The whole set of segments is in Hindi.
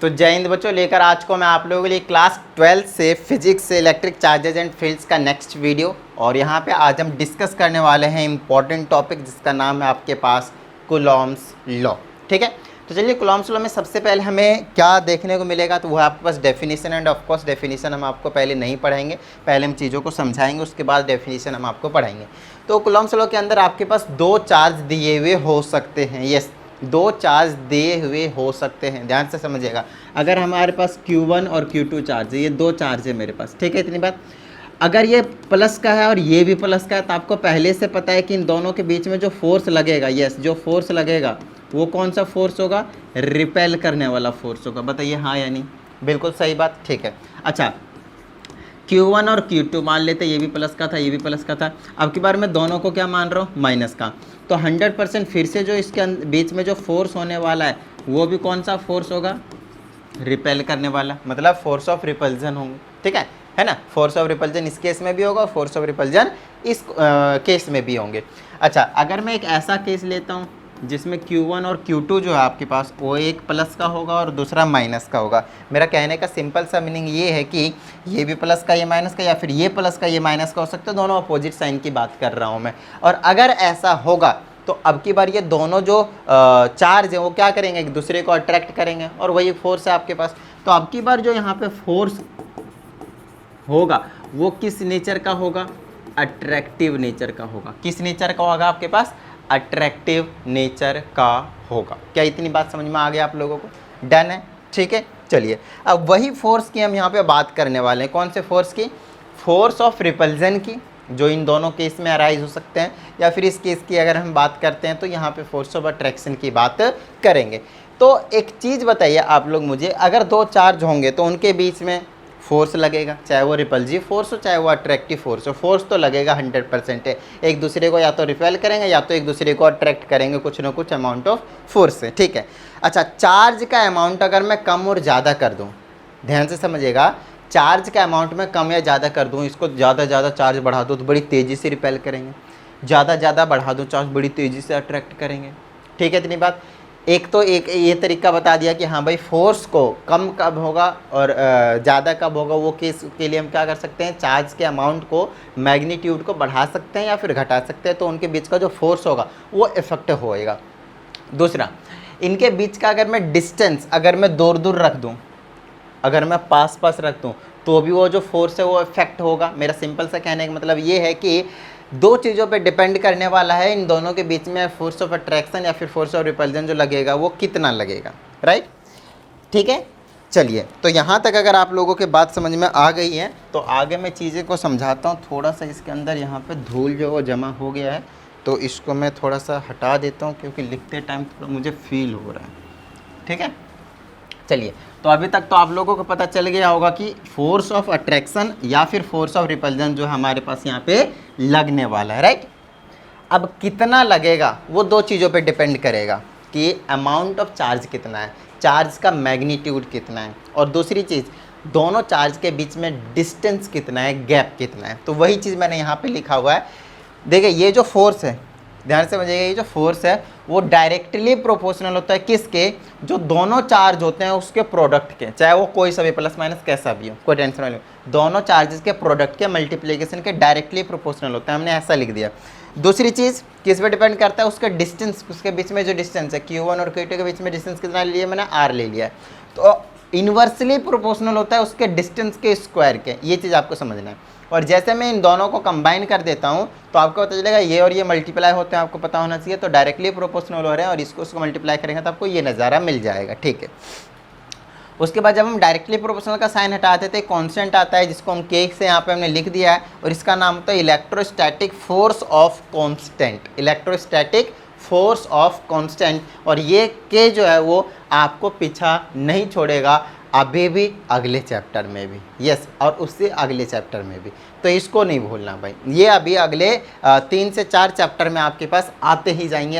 तो जय हिंद बच्चों, लेकर आज को मैं आप लोगों के लिए क्लास 12 से फिजिक्स से इलेक्ट्रिक चार्जेज एंड फील्ड्स का नेक्स्ट वीडियो। और यहाँ पे आज हम डिस्कस करने वाले हैं इंपॉर्टेंट टॉपिक जिसका नाम है आपके पास कूलॉम्स लॉ। ठीक है, तो चलिए कूलॉम्स लॉ में सबसे पहले हमें क्या देखने को मिलेगा, तो वो है आपके पास definition. And of course definition हम आपको पहले नहीं पढ़ाएंगे, पहले हम चीज़ों को समझाएंगे, उसके बाद डेफिनेशन हम आपको पढ़ाएंगे। तो कूलॉम्स लॉ के अंदर आपके पास दो चार्ज दिए हुए हो सकते हैं। यस, दो चार्ज दिए हुए हो सकते हैं, ध्यान से समझिएगा। अगर हमारे पास Q1 और Q2 चार्ज है, ये दो चार्ज है मेरे पास, ठीक है, इतनी बात। अगर ये प्लस का है और ये भी प्लस का है तो आपको पहले से पता है कि इन दोनों के बीच में जो फोर्स लगेगा, यस, जो फोर्स लगेगा वो कौन सा फोर्स होगा? रिपेल करने वाला फोर्स होगा। बताइए हाँ या नहीं? बिल्कुल सही बात, ठीक है। अच्छा, Q1 और Q2 मान लेते, ये भी प्लस का था, ये भी प्लस का था। अब की बार मैं दोनों को क्या मान रहा हूँ? माइनस का। तो 100% फिर से जो इसके बीच में जो फोर्स होने वाला है वो भी कौन सा फोर्स होगा? रिपेल करने वाला, मतलब फोर्स ऑफ रिपल्जन होंगे, ठीक है ना। फोर्स ऑफ रिपल्जन इस केस में भी होगा और फोर्स ऑफ रिपल्जन इस केस में भी होंगे। अच्छा, अगर मैं एक ऐसा केस लेता हूँ जिसमें Q1 और Q2 जो है आपके पास वो एक प्लस का होगा और दूसरा माइनस का होगा। मेरा कहने का सिंपल सा मीनिंग ये है कि ये भी प्लस का ये माइनस का, या फिर ये प्लस का ये माइनस का हो सकता है, दोनों अपोजिट साइन की बात कर रहा हूँ मैं। और अगर ऐसा होगा तो अब की बार ये दोनों जो चार्ज है वो क्या करेंगे? एक दूसरे को अट्रैक्ट करेंगे और वही फोर्स है आपके पास। तो अब की बार जो यहाँ पे फोर्स होगा वो किस नेचर का होगा? अट्रैक्टिव नेचर का होगा। किस नेचर का होगा आपके पास? अट्रैक्टिव नेचर का होगा। क्या इतनी बात समझ में आ गया आप लोगों को? डन है, ठीक है। चलिए, अब वही फोर्स की हम यहाँ पे बात करने वाले हैं। कौन से फोर्स की? फोर्स ऑफ रिपल्जन की, जो इन दोनों केस में अराइज हो सकते हैं, या फिर इस केस की अगर हम बात करते हैं तो यहाँ पे फोर्स ऑफ अट्रैक्शन की बात करेंगे। तो एक चीज़ बताइए आप लोग मुझे, अगर दो चार्ज होंगे तो उनके बीच में फोर्स लगेगा, चाहे वो रिपल्सिव फोर्स हो चाहे वो अट्रैक्टिव फोर्स हो, फोर्स तो लगेगा 100% है। एक दूसरे को या तो रिपेल करेंगे या तो एक दूसरे को अट्रैक्ट करेंगे, कुछ ना कुछ अमाउंट ऑफ फोर्स से, ठीक है। अच्छा, चार्ज का अमाउंट अगर मैं कम और ज़्यादा कर दूँ, ध्यान से समझिएगा, चार्ज का अमाउंट में कम या ज़्यादा कर दूँ, इसको ज़्यादा चार्ज बढ़ा दूँ तो बड़ी तेज़ी से रिपेल करेंगे, ज़्यादा बढ़ा दूँ चार्ज बड़ी तेज़ी से अट्रैक्ट करेंगे, ठीक है। इतनी बात। एक तो एक ये तरीका बता दिया कि हाँ भाई फोर्स को कम कब होगा और ज़्यादा कब होगा, वो केस के लिए हम क्या कर सकते हैं? चार्ज के अमाउंट को, मैग्नीट्यूड को बढ़ा सकते हैं या फिर घटा सकते हैं, तो उनके बीच का जो फोर्स होगा वो इफेक्टिव होएगा। दूसरा, इनके बीच का अगर मैं डिस्टेंस अगर मैं दूर रख दूँ, अगर मैं पास रख दूँ, तो भी वो जो फोर्स है वो इफेक्ट होगा। मेरा सिंपल सा कहने का मतलब ये है कि दो चीज़ों पे डिपेंड करने वाला है इन दोनों के बीच में फोर्स ऑफ अट्रैक्शन या फिर फोर्स ऑफ रिपल्जन जो लगेगा वो कितना लगेगा, राइट, ठीक है। चलिए, तो यहाँ तक अगर आप लोगों के बात समझ में आ गई है तो आगे मैं चीज़ें को समझाता हूँ। थोड़ा सा इसके अंदर यहाँ पे धूल जो वो जमा हो गया है, तो इसको मैं थोड़ा सा हटा देता हूँ क्योंकि लिखते टाइम थोड़ा मुझे फील हो रहा है, ठीक है। चलिए, तो अभी तक तो आप लोगों को पता चल गया होगा कि फोर्स ऑफ अट्रैक्शन या फिर फोर्स ऑफ रिपल्जन जो हमारे पास यहाँ पे लगने वाला है, राइट। अब कितना लगेगा वो दो चीज़ों पे डिपेंड करेगा कि अमाउंट ऑफ चार्ज कितना है, चार्ज का मैग्नीट्यूड कितना है, और दूसरी चीज़ दोनों चार्ज के बीच में डिस्टेंस कितना है, गैप कितना है। तो वही चीज़ मैंने यहाँ पे लिखा हुआ है। देखिए, ये जो फोर्स है, ध्यान से समझिएगा, ये जो फोर्स है वो डायरेक्टली प्रोपोर्शनल होता है किसके? जो दोनों चार्ज होते हैं उसके प्रोडक्ट के, चाहे वो कोई सा भी प्लस माइनस कैसा भी हो, कोई टेंशन नहीं, दोनों चार्जेस के प्रोडक्ट के मल्टीप्लिकेशन के डायरेक्टली प्रोपोर्शनल होता है, हमने ऐसा लिख दिया। दूसरी चीज़ किस पे डिपेंड करता है? उसका डिस्टेंस, उसके बीच में जो डिस्टेंस है, Q1 और Q2 के बीच में डिस्टेंस कितना ले लिया मैंने? R ले लिया है। तो इन्वर्सली प्रोपोर्शनल होता है उसके डिस्टेंस के स्क्वायर के, ये चीज़ आपको समझना है। और जैसे मैं इन दोनों को कंबाइन कर देता हूँ तो आपको पता चलेगा ये और ये मल्टीप्लाई होते हैं, आपको पता होना चाहिए, तो डायरेक्टली प्रोपोर्शनल हो रहे हैं और इसको उसको मल्टीप्लाई करेंगे तो आपको ये नज़ारा मिल जाएगा, ठीक है। उसके बाद जब हम डायरेक्टली प्रोपोर्शनल का साइन हटाते थे, कांस्टेंट आता है जिसको हम के से यहाँ पे हमने लिख दिया है, और इसका नाम होता है electrostatic force of constant, electrostatic force of constant. और ये के जो है वो आपको पीछा नहीं छोड़ेगा, अभी भी अगले चैप्टर में भी, यस, और उससे अगले चैप्टर में भी, तो इसको नहीं भूलना भाई। ये अभी अगले 3 से 4 चैप्टर में आपके पास आते ही जाएंगे,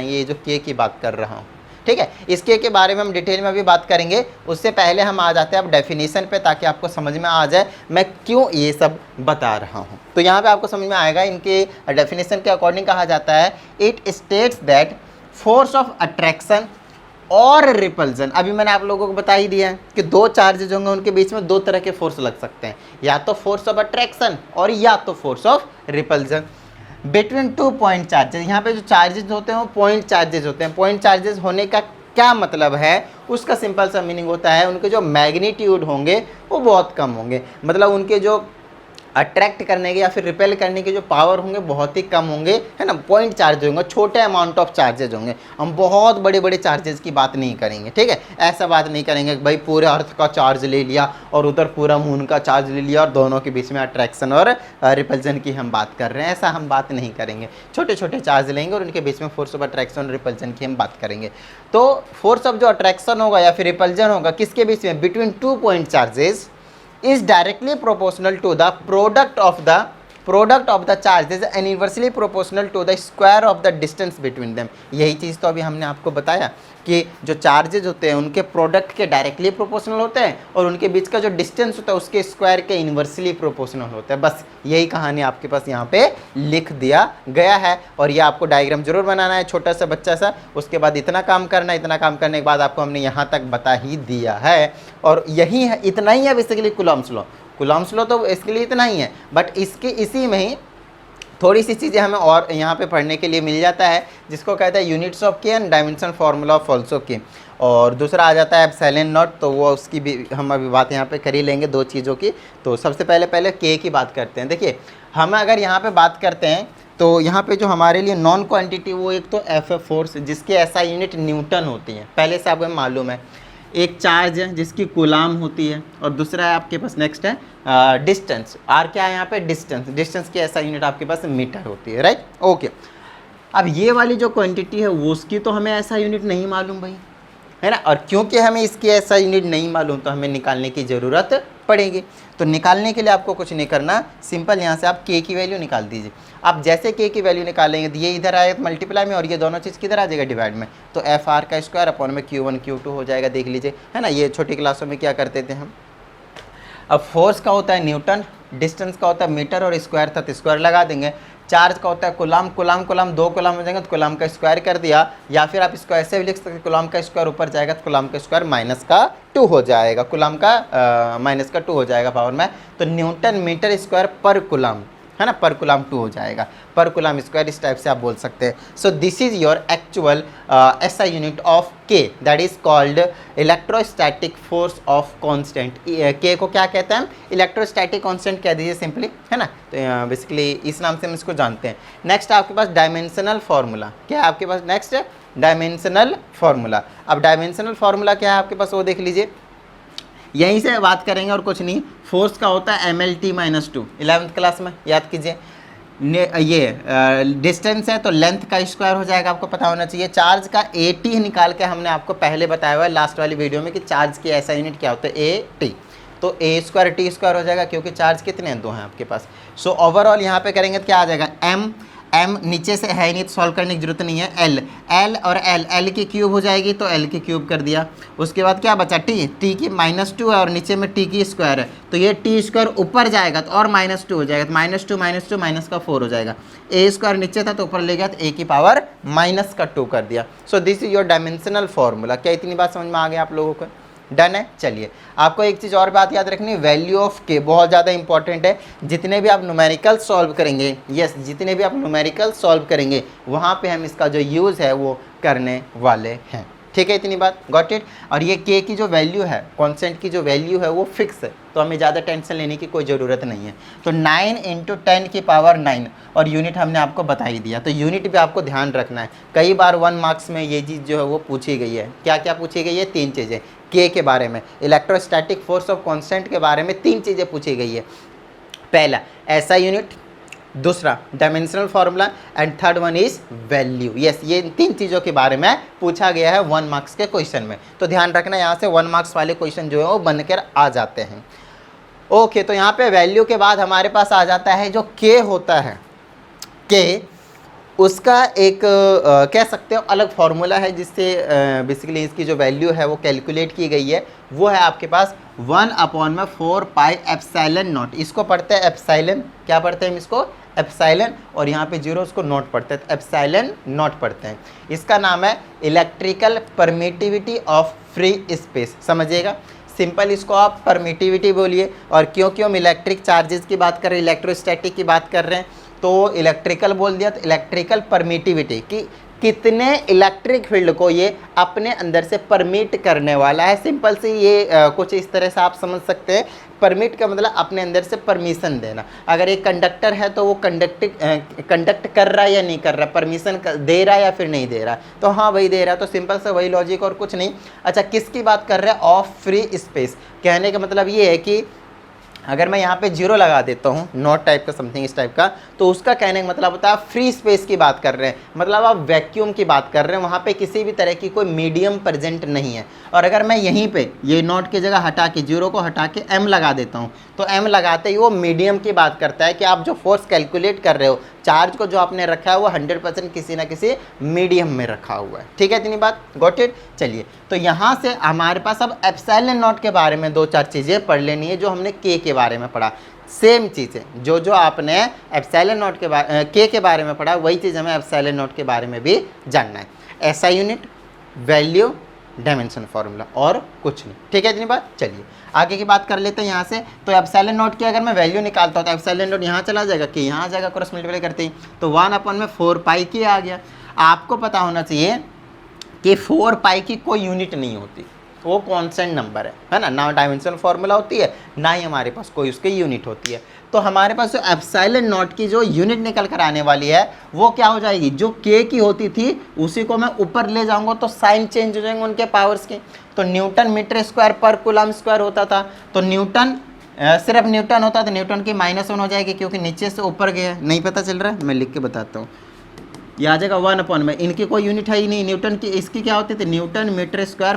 ये जो के की बात कर रहा हूँ, ठीक है। इसके के बारे में हम डिटेल में भी बात करेंगे। उससे पहले हम आ जाते हैं अब डेफिनेशन पे, ताकि आपको समझ में आ जाए मैं क्यों ये सब बता रहा हूँ। तो यहाँ पे आपको समझ में आएगा, इनके डेफिनेशन के अकॉर्डिंग कहा जाता है, it states that force of attraction और रिपल्जन। अभी मैंने आप लोगों को बता ही दिया है कि दो चार्जेज होंगे, उनके बीच में दो तरह के फोर्स लग सकते हैं, या तो फोर्स ऑफ अट्रैक्शन और या तो force of repulsion between two point charges. यहाँ पे जो चार्जेस होते हैं वो पॉइंट चार्जेस होते हैं। पॉइंट चार्जेस होने का क्या मतलब है, उसका सिंपल सा मीनिंग होता है उनके जो मैग्नीट्यूड होंगे वो बहुत कम होंगे, मतलब उनके जो अट्रैक्ट करने के या फिर रिपेल करने के जो पावर होंगे बहुत ही कम होंगे, है ना। पॉइंट चार्ज होंगे, छोटे अमाउंट ऑफ चार्जेज होंगे। हम बहुत बड़े बड़े चार्जेस की बात नहीं करेंगे, ठीक है। ऐसा बात नहीं करेंगे भाई पूरे अर्थ का चार्ज ले लिया और उधर पूरा मून का चार्ज ले लिया और दोनों के बीच में अट्रैक्शन और रिपल्जन की हम बात कर रहे हैं, ऐसा हम बात नहीं करेंगे। छोटे छोटे चार्ज लेंगे और उनके बीच में फोर्स ऑफ अट्रैक्शन और रिपल्जन की हम बात करेंगे। तो फोर्स ऑफ जो अट्रैक्शन होगा या फिर रिपल्जन होगा किसके बीच में, between two point charges is directly proportional to the product of the charges and inversely proportional to the square of the distance between them। यही चीज़ तो अभी हमने आपको बताया कि जो चार्जेज होते हैं उनके प्रोडक्ट के डायरेक्टली प्रोपोर्शनल होते हैं और उनके बीच का जो डिस्टेंस होता है उसके स्क्वायर के इन्वर्सली प्रोपोर्शनल होता है। बस यही कहानी आपके पास यहाँ पे लिख दिया गया है और ये आपको डायग्राम जरूर बनाना है, छोटा सा बच्चा सा। उसके बाद इतना काम करना, इतना काम करने के बाद आपको हमने यहाँ तक बता ही दिया है और यही है, इतना ही है basically Coulomb's law. Coulomb's law तो इसके लिए इतना ही है, बट इसके इसी में ही थोड़ी सी चीज़ें हमें और यहाँ पे पढ़ने के लिए मिल जाता है, जिसको कहता है यूनिट्स ऑफ के and dimension formula of also के। और दूसरा आ जाता है एप्सिलॉन नॉट, तो वो उसकी भी हम अभी बात यहाँ पे कर ही लेंगे दो चीज़ों की। तो सबसे पहले के की बात करते हैं। देखिए हम अगर यहाँ पे बात करते हैं तो यहाँ पे जो हमारे लिए नॉन क्वांटिटी वो एक तो एफ फोर्स जिसकी एसआई यूनिट न्यूटन होती है, पहले से आपको मालूम है। एक चार्ज है जिसकी कूलाम होती है और दूसरा है आपके पास नेक्स्ट है डिस्टेंस। आर क्या है यहाँ पे, डिस्टेंस की ऐसा यूनिट आपके पास मीटर होती है, राइट। ओके, अब ये वाली जो क्वांटिटी है वो उसकी तो हमें ऐसा यूनिट नहीं मालूम भाई, है ना। और क्योंकि हमें इसकी ऐसा यूनिट नहीं मालूम तो हमें निकालने की ज़रूरत पड़ेगी। तो निकालने के लिए आपको कुछ नहीं करना, सिंपल यहाँ से आप के की वैल्यू निकाल दीजिए। आप जैसे के की वैल्यू निकालेंगे तो ये इधर आएगा मल्टीप्लाई में और ये दोनों चीज़ किधर आ जाएगा, डिवाइड में। तो एफ आर का स्क्वायर अपॉन में Q1 Q2 हो जाएगा, देख लीजिए, है ना। ये छोटी क्लासों में क्या करते थे हम। अब फोर्स का होता है न्यूटन, डिस्टेंस का होता है मीटर और स्क्वायर था तो स्क्वायर लगा देंगे। चार्ज का होता है कुलाम, दो कुलाम हो जाएंगे तो कुलाम का स्क्वायर कर दिया, या फिर आप इसको ऐसे भी लिख सकते हैं कुलाम का स्क्वायर ऊपर जाएगा तो कुलाम का स्क्वायर -2 हो जाएगा, कुलाम का -2 हो जाएगा पावर में। तो न्यूटन मीटर स्क्वायर पर कुलाम, है ना, पर कुलाम 2 हो जाएगा, पर कुलाम स्क्वायर, इस टाइप से आप बोल सकते हैं। So this is your actual SI unit of K, that is called electrostatic force of constant. K को क्या कहते हैं, इलेक्ट्रोस्टैटिक कांस्टेंट कह दीजिए सिंपली, है ना। तो बेसिकली इस नाम से हम इसको जानते हैं। नेक्स्ट आपके पास डायमेंशनल फार्मूला, क्या है आपके पास, नेक्स्ट डायमेंशनल फार्मूला। अब डायमेंशनल फार्मूला क्या है आपके पास वो देख लीजिए, यहीं से बात करेंगे और कुछ नहीं। फोर्स का होता है MLT-2, 11th क्लास में याद कीजिए। ये डिस्टेंस है तो लेंथ का स्क्वायर हो जाएगा, आपको पता होना चाहिए। चार्ज का AT निकाल के हमने आपको पहले बताया हुआ है लास्ट वाली वीडियो में कि चार्ज की ऐसा यूनिट क्या होता है, AT। तो A²T² हो जाएगा क्योंकि चार्ज कितने हैं, 2 हैं आपके पास। सो ओवरऑल यहाँ पे करेंगे तो क्या आ जाएगा, M नीचे से है नहीं तो सॉल्व करने की जरूरत नहीं है। L और L की क्यूब हो जाएगी तो L की क्यूब कर दिया। उसके बाद क्या बचा, T की -2 है और नीचे में T की स्क्वायर है तो ये T² ऊपर जाएगा तो और -2 हो जाएगा, तो -2 माइनस का 4 हो जाएगा। A² नीचे था तो ऊपर ले गया तो A की पावर -2 कर दिया। सो this is your dimensional formula. क्या इतनी बात समझ में आ गई आप लोगों को, डन है। चलिए आपको एक चीज़ और बात याद रखनी, वैल्यू ऑफ के बहुत ज़्यादा इंपॉर्टेंट है। जितने भी आप न्यूमेरिकल सॉल्व करेंगे, यस जितने भी आप न्यूमेरिकल सॉल्व करेंगे वहाँ पे हम इसका जो यूज़ है वो करने वाले हैं, ठीक है। इतनी बात, गॉट इट। और ये के की जो वैल्यू है, कांस्टेंट की जो वैल्यू है वो फिक्स है तो हमें ज़्यादा टेंशन लेने की कोई ज़रूरत नहीं है। तो 9 × 10 की पावर 9 और यूनिट हमने आपको बता ही दिया, तो यूनिट भी आपको ध्यान रखना है। कई बार 1 मार्क्स में ये चीज़ जो है वो पूछी गई है। क्या क्या पूछी गई है, 3 चीज़ें। के बारे में, इलेक्ट्रोस्टैटिक फोर्स ऑफ कांस्टेंट के बारे में 3 चीज़ें पूछी गई है। पहला ऐसा यूनिट, दूसरा dimensional formula and third one is value. Yes, ये 3 चीज़ों के बारे में पूछा गया है 1 मार्क्स के क्वेश्चन में। तो ध्यान रखना, यहाँ से 1 मार्क्स वाले क्वेश्चन जो है वो बनकर आ जाते हैं। ओके, तो यहाँ पे वैल्यू के बाद हमारे पास आ जाता है जो के होता है। के उसका एक कह सकते हो अलग फार्मूला है जिससे बेसिकली इसकी जो वैल्यू है वो कैलकुलेट की गई है। वो है आपके पास 1/4 पाई एप्सिलॉन नॉट। इसको पढ़ते हैं एप्सिलॉन, क्या पढ़ते हैं हम इसको, एप्सिलॉन, और यहाँ पे जीरो उसको नॉट पढ़ते हैं, तो एप्सिलॉन नॉट पढ़ते हैं। इसका नाम है electrical permittivity of free space, समझिएगा। सिंपल इसको आप परमिटिविटी बोलिए। और क्योंकि हम इलेक्ट्रिक चार्जेस की बात कर रहे हैं, इलेक्ट्रोस्टैटिक की बात कर रहे हैं, तो इलेक्ट्रिकल बोल दिया, तो इलेक्ट्रिकल परमिटिविटी कि कितने इलेक्ट्रिक फील्ड को ये अपने अंदर से परमिट करने वाला है। सिंपल से ये कुछ इस तरह से आप समझ सकते हैं। परमिट का मतलब अपने अंदर से परमिशन देना। अगर एक कंडक्टर है तो वो कंडक्ट कर रहा है या नहीं कर रहा, परमिशन दे रहा है या फिर नहीं दे रहा, तो हाँ वही दे रहा है। तो सिंपल से वही लॉजिक और कुछ नहीं। अच्छा, किसकी बात कर रहे हैं? Of free space. कहने का मतलब ये है कि अगर मैं यहाँ पे जीरो लगा देता हूँ, नॉट टाइप का समथिंग इस टाइप का, तो उसका कहने का मतलब होता है आप फ्री स्पेस की बात कर रहे हैं, मतलब आप वैक्यूम की बात कर रहे हैं, वहाँ पे किसी भी तरह की कोई मीडियम प्रेजेंट नहीं है। और अगर मैं यहीं पे ये नॉट की जगह हटा के, जीरो को हटा के एम लगा देता हूँ, तो एम लगाते ही वो मीडियम की बात करता है कि आप जो फोर्स कैलकुलेट कर रहे हो, चार्ज को जो आपने रखा है वो 100% किसी ना किसी मीडियम में रखा हुआ है। ठीक है, इतनी बात, गॉट इट। चलिए, तो यहाँ से हमारे पास अब एप्सिलॉन नॉट के बारे में 2-4 चीज़ें पढ़ लेनी है जो हमने के बारे में पढ़ा। सेम चीज़ें जो आपने एप्सिलॉन नॉट के बारे में पढ़ा, वही चीज़ हमें एप्सिलॉन नॉट के बारे में भी जानना है। SI unit, value, dimension formula, और कुछ नहीं। ठीक है, इतनी बात। चलिए आगे की बात कर लेते हैं यहाँ से। तो एप्सिलॉन नॉट की अगर मैं वैल्यू निकालता हूँ तो एप्सिलॉन नॉट यहाँ चला जाएगा कि यहाँ आ जाएगा, क्रॉस मल्टीप्लाई करते ही तो 1/4 पाई की आ गया। आपको पता होना चाहिए कि 4 पाई की कोई यूनिट नहीं होती, वो कांस्टेंट नंबर है ना, ना डायमेंशनल फार्मूला होती है, ना ही हमारे पास कोई उसकी यूनिट होती है। तो हमारे पास जो एप्सिलॉन नॉट की जो यूनिट निकल कर आने वाली है वो क्या हो जाएगी? जो के की होती थी उसी को मैं ऊपर ले जाऊंगा तो साइन चेंज हो जाएंगे उनके पावर्स के। तो न्यूटन मीटर स्क्वायर पर कूलम स्क्वायर होता था, तो न्यूटन सिर्फ न्यूटन होता तो न्यूटन की -1 हो जाएगी, क्योंकि नीचे से ऊपर गया। नहीं पता चल रहा है, मैं लिख के बताता हूँ। ये आ जाएगा 1/, इनकी कोई यूनिट है ही नहीं न्यूटन की। इसकी क्या होती थी? न्यूटन मीटर स्क्वायर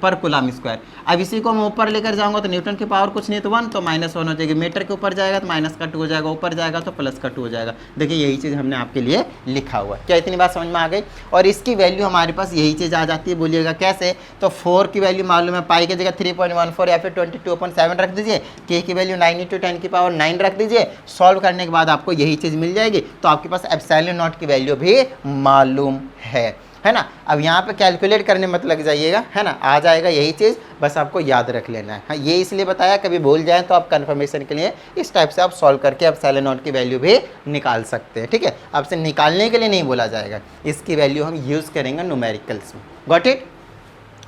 पर कूलम स्क्वायर। अब इसी को मैं ऊपर लेकर जाऊंगा तो न्यूटन की पावर कुछ नहीं तो 1, तो -1 हो जाएगी। मीटर के ऊपर जाएगा तो -2 हो जाएगा, ऊपर जाएगा तो +2 हो जाएगा। देखिए यही चीज़ हमने आपके लिए लिखा हुआ है। क्या इतनी बात समझ में आ गई? और इसकी वैल्यू हमारे पास यही चीज़ आ जाती है। बोलिएगा कैसे? तो 4 की वैल्यू मालूम है, पाई की जगह 3.14 या फिर 22/7 रख दीजिए, के की वैल्यू 9 × 10⁹ रख दीजिए। सॉल्व करने के बाद आपको यही चीज़ मिल जाएगी। तो आपके पास एप्सिलॉन नॉट की वैल्यू भी मालूम है ना। अब यहाँ पे कैलकुलेट करने मत लग जाइएगा, है ना, आ जाएगा यही चीज़, बस आपको याद रख लेना है। हाँ, ये इसलिए बताया, कभी भूल जाए तो आप कंफर्मेशन के लिए इस टाइप से आप सॉल्व करके एप्सिलॉन नॉट की वैल्यू भी निकाल सकते हैं। ठीक है, आपसे निकालने के लिए नहीं बोला जाएगा, इसकी वैल्यू हम यूज़ करेंगे न्यूमेरिकल्स में। Got it?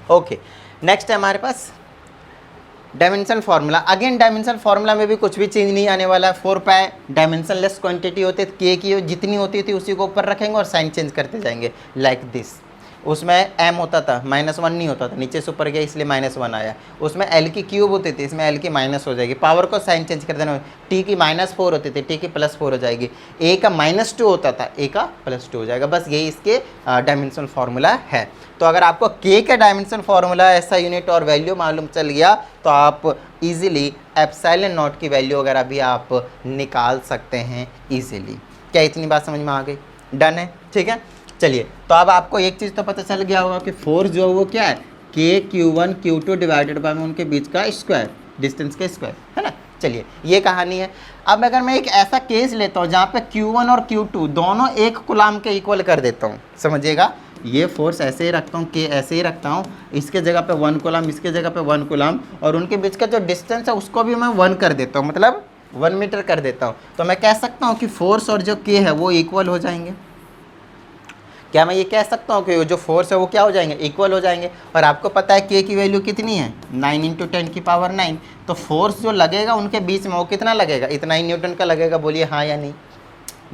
ओके, नेक्स्ट है हमारे पास dimension formula. Again dimension formula में भी कुछ भी चेंज नहीं आने वाला है। 4 पाई डायमेंशन लेस क्वांटिटी होते, के की जितनी होती थी उसी को ऊपर रखेंगे और साइन चेंज करते जाएंगे लाइक दिस। उसमें m होता था, -1 नहीं होता था, नीचे से ऊपर गया इसलिए -1 आया। उसमें l की क्यूब होती थी, इसमें l की माइनस हो जाएगी। पावर को साइन चेंज कर देना, t की -4 होती थी, t की +4 हो जाएगी। a का -2 होता था, a का +2 हो जाएगा। बस यही इसके डायमेंशन फार्मूला है। तो अगर आपको k का डायमेंशन फार्मूला, ऐसा यूनिट और वैल्यू मालूम चल गया तो आप इजीली एप्सिलॉन नॉट की वैल्यू वगैरह भी आप निकाल सकते हैं इजीली। क्या इतनी बात समझ में आ गई? डन है, ठीक है। चलिए, तो अब आपको एक चीज़ तो पता चल गया होगा कि फोर्स जो है वो क्या है? Q1 Q2 डिवाइडेड बाय उनके बीच का स्क्वायर, डिस्टेंस के स्क्वायर, है ना। चलिए, ये कहानी है। अब अगर मैं एक ऐसा केस लेता हूँ जहाँ पे Q1 और Q2 दोनों 1 कूलम के इक्वल कर देता हूँ, समझिएगा। ये फोर्स ऐसे ही रखता हूँ, के ऐसे ही रखता हूँ, इसके जगह पे 1 कूलम, इसके जगह पे 1 कूलम, और उनके बीच का जो डिस्टेंस है उसको भी मैं 1 कर देता हूँ, मतलब 1 मीटर कर देता हूँ। तो मैं कह सकता हूँ कि फोर्स और जो के है वो इक्वल हो जाएंगे। क्या मैं ये कह सकता हूँ कि जो फोर्स है वो क्या हो जाएंगे? इक्वल हो जाएंगे। और आपको पता है के की वैल्यू कितनी है? 9 × 10⁹। तो फोर्स जो लगेगा उनके बीच में वो कितना लगेगा? इतना ही न्यूटन का लगेगा। बोलिए हाँ या नहीं?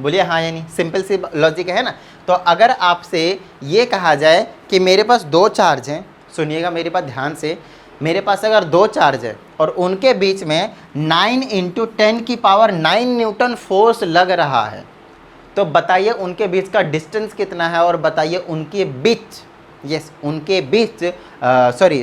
बोलिए हाँ या नहीं? सिंपल सी लॉजिक है ना। तो अगर आपसे ये कहा जाए कि मेरे पास 2 चार्ज हैं, सुनिएगा मेरे पास ध्यान से, मेरे पास अगर 2 चार्ज है और उनके बीच में 9 × 10⁹ न्यूटन फोर्स लग रहा है, तो बताइए उनके बीच का डिस्टेंस कितना है, और बताइए उनके बीच, उनके बीच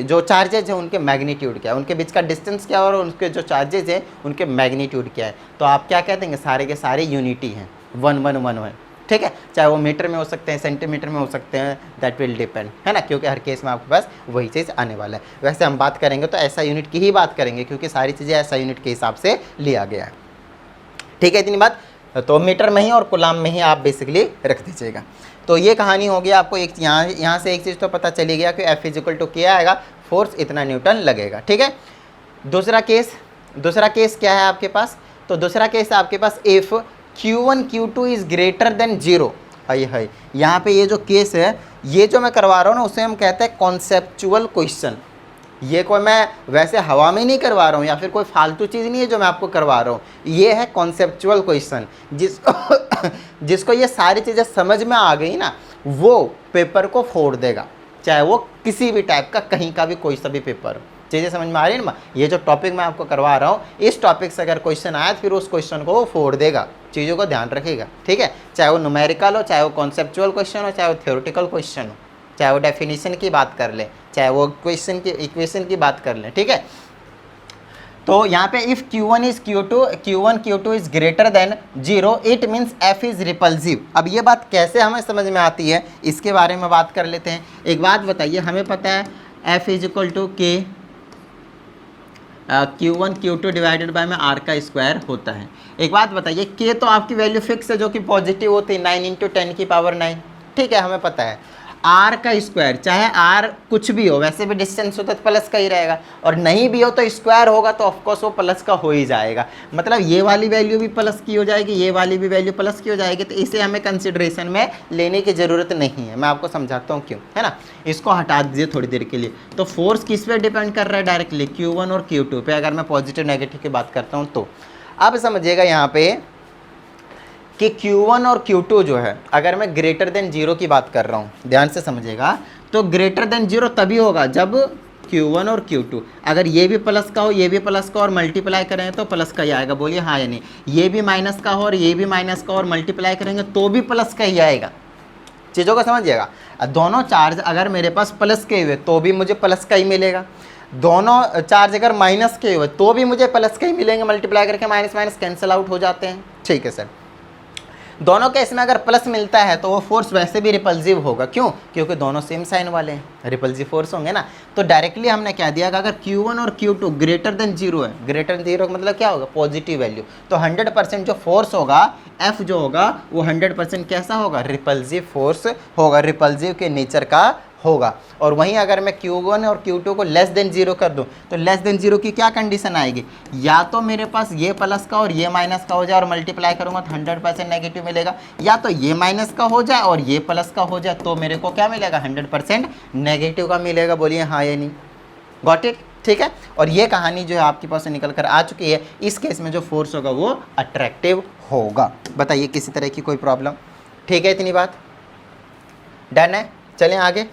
जो चार्जेज हैं उनके मैग्नीट्यूड क्या है, उनके बीच का डिस्टेंस क्या है और उनके जो चार्जेज हैं उनके मैग्नीट्यूड क्या है। तो आप क्या कह देंगे? सारे के सारे यूनिटी हैं, 1 1 1 1। ठीक है, चाहे वो मीटर में हो सकते हैं, सेंटीमीटर में हो सकते हैं, दैट विल डिपेंड, है ना, क्योंकि हर केस में आपके पास वही चीज़ आने वाला है। वैसे हम बात करेंगे तो ऐसा यूनिट की ही बात करेंगे, क्योंकि सारी चीज़ें ऐसा यूनिट के हिसाब से लिया गया है। ठीक है, इतनी बात। तो मीटर में ही और कुलाम में ही आप बेसिकली रख दीजिएगा। तो ये कहानी हो गई आपको। एक यहाँ से एक चीज़ तो पता चली गया कि F इक्वल टू क्या आएगा, फोर्स इतना न्यूटन लगेगा। ठीक है, दूसरा केस क्या है आपके पास? तो दूसरा केस आपके पास if Q1 Q2 is greater than 0। है यहाँ पे ये जो केस है, ये जो मैं करवा रहा हूँ ना, उसे हम कहते हैं कॉन्सेप्चुअल क्वेश्चन। ये कोई मैं वैसे हवा में नहीं करवा रहा हूँ या फिर कोई फालतू चीज़ नहीं है जो मैं आपको करवा रहा हूँ। ये है कॉन्सेप्चुअल क्वेश्चन, जिसको ये सारी चीज़ें समझ में आ गई ना, वो पेपर को फोड़ देगा, चाहे वो किसी भी टाइप का, कहीं का भी कोई सा भी पेपर हो। चीज़ें समझ में आ रही है ना? ये जो टॉपिक मैं आपको करवा रहा हूँ, इस टॉपिक से अगर क्वेश्चन आया तो फिर उस क्वेश्चन को वो फोड़ देगा। चीज़ों को ध्यान रखिएगा, ठीक है? चाहे वो न्यूमेरिकल हो, चाहे वो कॉन्सेप्चुअल क्वेश्चन हो, चाहे वो थ्योरेटिकल क्वेश्चन हो, चाहे वो डेफिनेशन की बात कर ले, चाहे वो इक्वेशन की बात कर ले। ठीक है, तो यहाँ पे if Q1 Q2 is greater than 0 it means F is repulsive. अब ये बात कैसे हमें समझ में आती है, इसके बारे में बात कर लेते हैं। एक बात बताइए, हमें पता है F is equal to K Q1 Q2 divided by में R का स्क्वायर होता है। एक बात बताइए, K तो आपकी वैल्यू फिक्स है जो कि पॉजिटिव होती है, 9 × 10⁹। ठीक है, हमें पता है। R का स्क्वायर, चाहे R कुछ भी हो, वैसे भी डिस्टेंस होता तो प्लस का ही रहेगा, और नहीं भी हो तो स्क्वायर होगा तो ऑफकोर्स वो प्लस का हो ही जाएगा। मतलब ये वाली वैल्यू भी प्लस की हो जाएगी, ये वाली भी वैल्यू प्लस की हो जाएगी, तो इसे हमें कंसिडरेशन में लेने की ज़रूरत नहीं है। मैं आपको समझाता हूँ क्यों, है ना? इसको हटा दीजिए थोड़ी देर के लिए। तो फोर्स किस पे डिपेंड कर रहा है? डायरेक्टली Q1 और Q2 पे, अगर मैं पॉजिटिव नेगेटिव की बात करता हूँ तो। अब समझिएगा यहाँ पे कि Q1 और Q2 जो है, अगर मैं ग्रेटर देन 0 की बात कर रहा हूँ, ध्यान से समझिएगा, तो ग्रेटर देन 0 तभी होगा जब Q1 और Q2, अगर ये भी प्लस का हो, ये भी प्लस का, और मल्टीप्लाई करें तो प्लस का ही आएगा। बोलिए हाँ या नहीं? ये भी माइनस का हो और ये भी माइनस का, और मल्टीप्लाई करेंगे तो भी प्लस का ही आएगा। चीज़ों को समझिएगा, दोनों चार्ज अगर मेरे पास प्लस के हुए तो भी मुझे प्लस का ही मिलेगा, दोनों चार्ज अगर माइनस के हुए तो भी मुझे प्लस के ही मिलेंगे। मल्टीप्लाई करके माइनस माइनस कैंसिल आउट हो जाते हैं। ठीक है सर, दोनों केस में अगर प्लस मिलता है तो वो फोर्स वैसे भी रिपल्सिव होगा। क्यों? क्योंकि दोनों सेम साइन वाले हैं, रिपल्सिव फोर्स होंगे ना। तो डायरेक्टली हमने क्या दिया कि अगर Q1 और Q2 ग्रेटर देन 0 है, ग्रेटर देन 0 का मतलब क्या होगा? Positive value. तो 100% जो फोर्स होगा, F जो होगा, वो 100% कैसा होगा? रिपल्सिव फोर्स होगा, रिपल्सिव के नेचर का होगा। और वहीं अगर मैं Q1 और Q2 को लेस देन 0 कर दूं, तो लेस देन 0 की क्या कंडीशन आएगी? या तो मेरे पास ये प्लस का और ये माइनस का हो जाए और मल्टीप्लाई करूंगा तो 100% नेगेटिव मिलेगा, या तो ये माइनस का हो जाए और ये प्लस का हो जाए तो मेरे को क्या मिलेगा? 100% नेगेटिव का मिलेगा। बोलिए हाँ या नहीं? Got it? ठीक है, और ये कहानी जो है आपके पास से निकल कर आ चुकी है। इस केस में जो फोर्स होगा वो अट्रैक्टिव होगा। बताइए किसी तरह की कोई प्रॉब्लम? ठीक है, इतनी बात डन है। चलें आगे।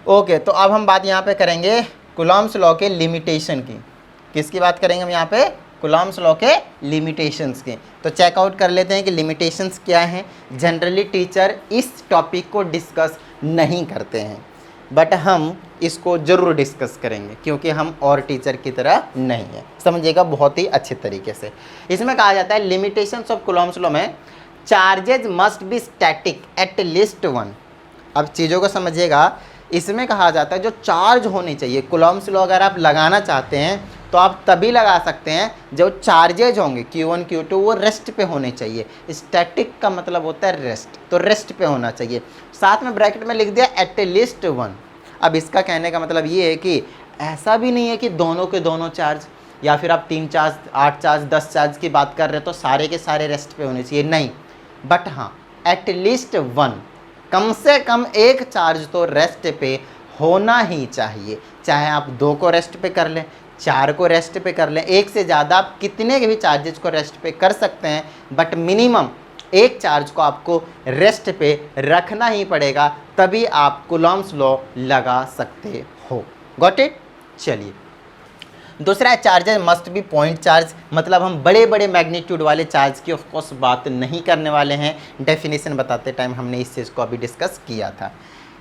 ओके, तो अब हम बात यहाँ पे करेंगे कूलॉम्स लॉ के लिमिटेशन की। किसकी बात करेंगे हम यहाँ पे? कूलॉम्स लॉ के लिमिटेशंस की। तो चेकआउट कर लेते हैं कि लिमिटेशंस क्या हैं। जनरली टीचर इस टॉपिक को डिस्कस नहीं करते हैं, बट हम इसको ज़रूर डिस्कस करेंगे क्योंकि हम और टीचर की तरह नहीं है। समझिएगा बहुत ही अच्छे तरीके से। इसमें कहा जाता है लिमिटेशंस ऑफ कूलॉम्स लॉ में, charges must be static at least 1। अब चीज़ों को समझिएगा, इसमें कहा जाता है जो चार्ज होने चाहिए, कूलॉम्स लॉ अगर आप लगाना चाहते हैं तो आप तभी लगा सकते हैं जो चार्जेज होंगे Q1 Q2 वो रेस्ट पे होने चाहिए। स्टैटिक का मतलब होता है रेस्ट, तो रेस्ट पे होना चाहिए। साथ में ब्रैकेट में लिख दिया एट लीस्ट 1। अब इसका कहने का मतलब ये है कि ऐसा भी नहीं है कि दोनों के दोनों चार्ज, या फिर आप 3 चार्ज 8 चार्ज 10 चार्ज की बात कर रहे हो तो सारे के सारे रेस्ट पे होने चाहिए, नहीं। बट हाँ, एट लीस्ट 1, कम से कम एक चार्ज तो रेस्ट पे होना ही चाहिए। चाहे आप 2 को रेस्ट पे कर लें, 4 को रेस्ट पे कर लें, एक से ज़्यादा आप कितने के भी चार्जेस को रेस्ट पे कर सकते हैं, बट मिनिमम एक चार्ज को आपको रेस्ट पे रखना ही पड़ेगा, तभी आप कूलॉम्स लॉ लगा सकते हो। Got it? चलिए, दूसरा है charges must be point charge. मतलब हम बड़े बड़े मैग्नीट्यूड वाले चार्ज की ऑफ कोर्स बात नहीं करने वाले हैं। डेफिनेशन बताते टाइम हमने इस चीज़ को अभी डिस्कस किया था।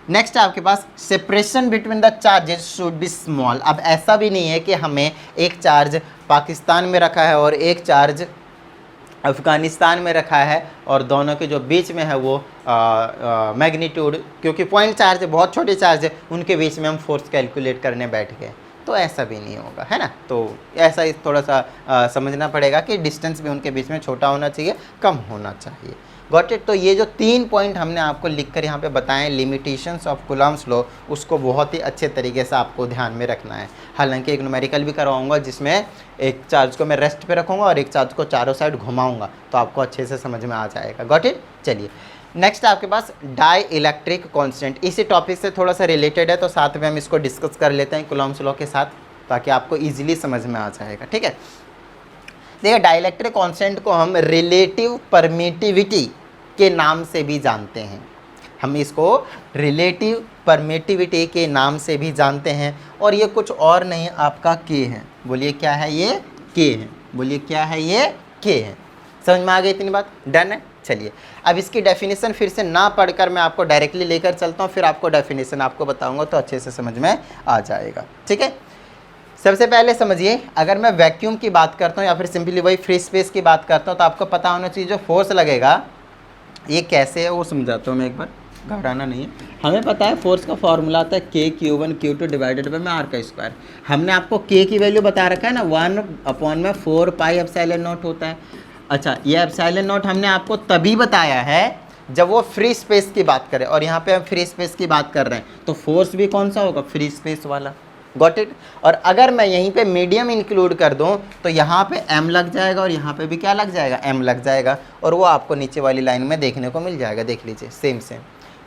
नेक्स्ट आपके पास separation between the charges should be small. अब ऐसा भी नहीं है कि हमें एक चार्ज पाकिस्तान में रखा है और एक चार्ज अफ़गानिस्तान में रखा है और दोनों के जो बीच में है वो मैग्नीट्यूड, क्योंकि पॉइंट चार्ज है, बहुत छोटे चार्ज है, उनके बीच में हम फोर्स कैलकुलेट करने बैठ गए। तो ऐसा भी नहीं होगा, है ना। तो ऐसा ही थोड़ा सा समझना पड़ेगा कि डिस्टेंस भी उनके बीच में छोटा होना चाहिए, कम होना चाहिए। Got it. तो ये जो 3 पॉइंट हमने आपको लिखकर यहाँ पे बताएं लिमिटेशंस ऑफ कूलम्ब्स लॉ, उसको बहुत ही अच्छे तरीके से आपको ध्यान में रखना है। हालांकि एक न्यूमेरिकल भी करवाऊंगा जिसमें एक चार्ज को मैं रेस्ट पे रखूँगा और एक चार्ज को चारों साइड घुमाऊँगा, तो आपको अच्छे से समझ में आ जाएगा। Got it. चलिए नेक्स्ट आपके पास डाई इलेक्ट्रिक कांस्टेंट, इसी टॉपिक से थोड़ा सा रिलेटेड है, तो साथ में हम इसको डिस्कस कर लेते हैं कूलम्ब्स लॉ के साथ, ताकि आपको इजीली समझ में आ जाएगा। ठीक है, देखिए डाइलेक्ट्रिक कांस्टेंट को हम रिलेटिव परमिटिविटी के नाम से भी जानते हैं। हम इसको रिलेटिव परमिटिविटी के नाम से भी जानते हैं, और ये कुछ और नहीं आपका के है। बोलिए क्या है ये? के है। बोलिए क्या है ये? के है। समझ में आ गई इतनी बात? डन है। चलिए अब इसकी डेफिनेशन फिर से ना पढ़कर मैं आपको डायरेक्टली लेकर चलता हूँ, फिर आपको डेफिनेशन आपको बताऊंगा तो अच्छे से समझ में आ जाएगा। ठीक है, सबसे पहले समझिए, अगर मैं वैक्यूम की बात करता हूँ या फिर सिंपली वही फ्री स्पेस की बात करता हूँ, तो आपको पता होना चाहिए जो फोर्स लगेगा ये कैसे है वो समझाता हूँ मैं एक बार, घबराना नहीं है। हमें पता है फोर्स का फॉर्मूला आता है के Q1 Q2 डिवाइडेड बाई में आर का स्क्वायर। हमने आपको के की वैल्यू बता रखा है ना, 1/4 पाई एप्सिलॉन नॉट होता है। अच्छा, ये एप्सिलॉन नॉट हमने आपको तभी बताया है जब वो फ्री स्पेस की बात करें, और यहाँ पे हम फ्री स्पेस की बात कर रहे हैं, तो फोर्स भी कौन सा होगा? फ्री स्पेस वाला। Got it. और अगर मैं यहीं पे मीडियम इंक्लूड कर दूं तो यहाँ पे m लग जाएगा और यहाँ पे भी क्या लग जाएगा? m लग जाएगा, और वो आपको नीचे वाली लाइन में देखने को मिल जाएगा। देख लीजिए सेम सेम।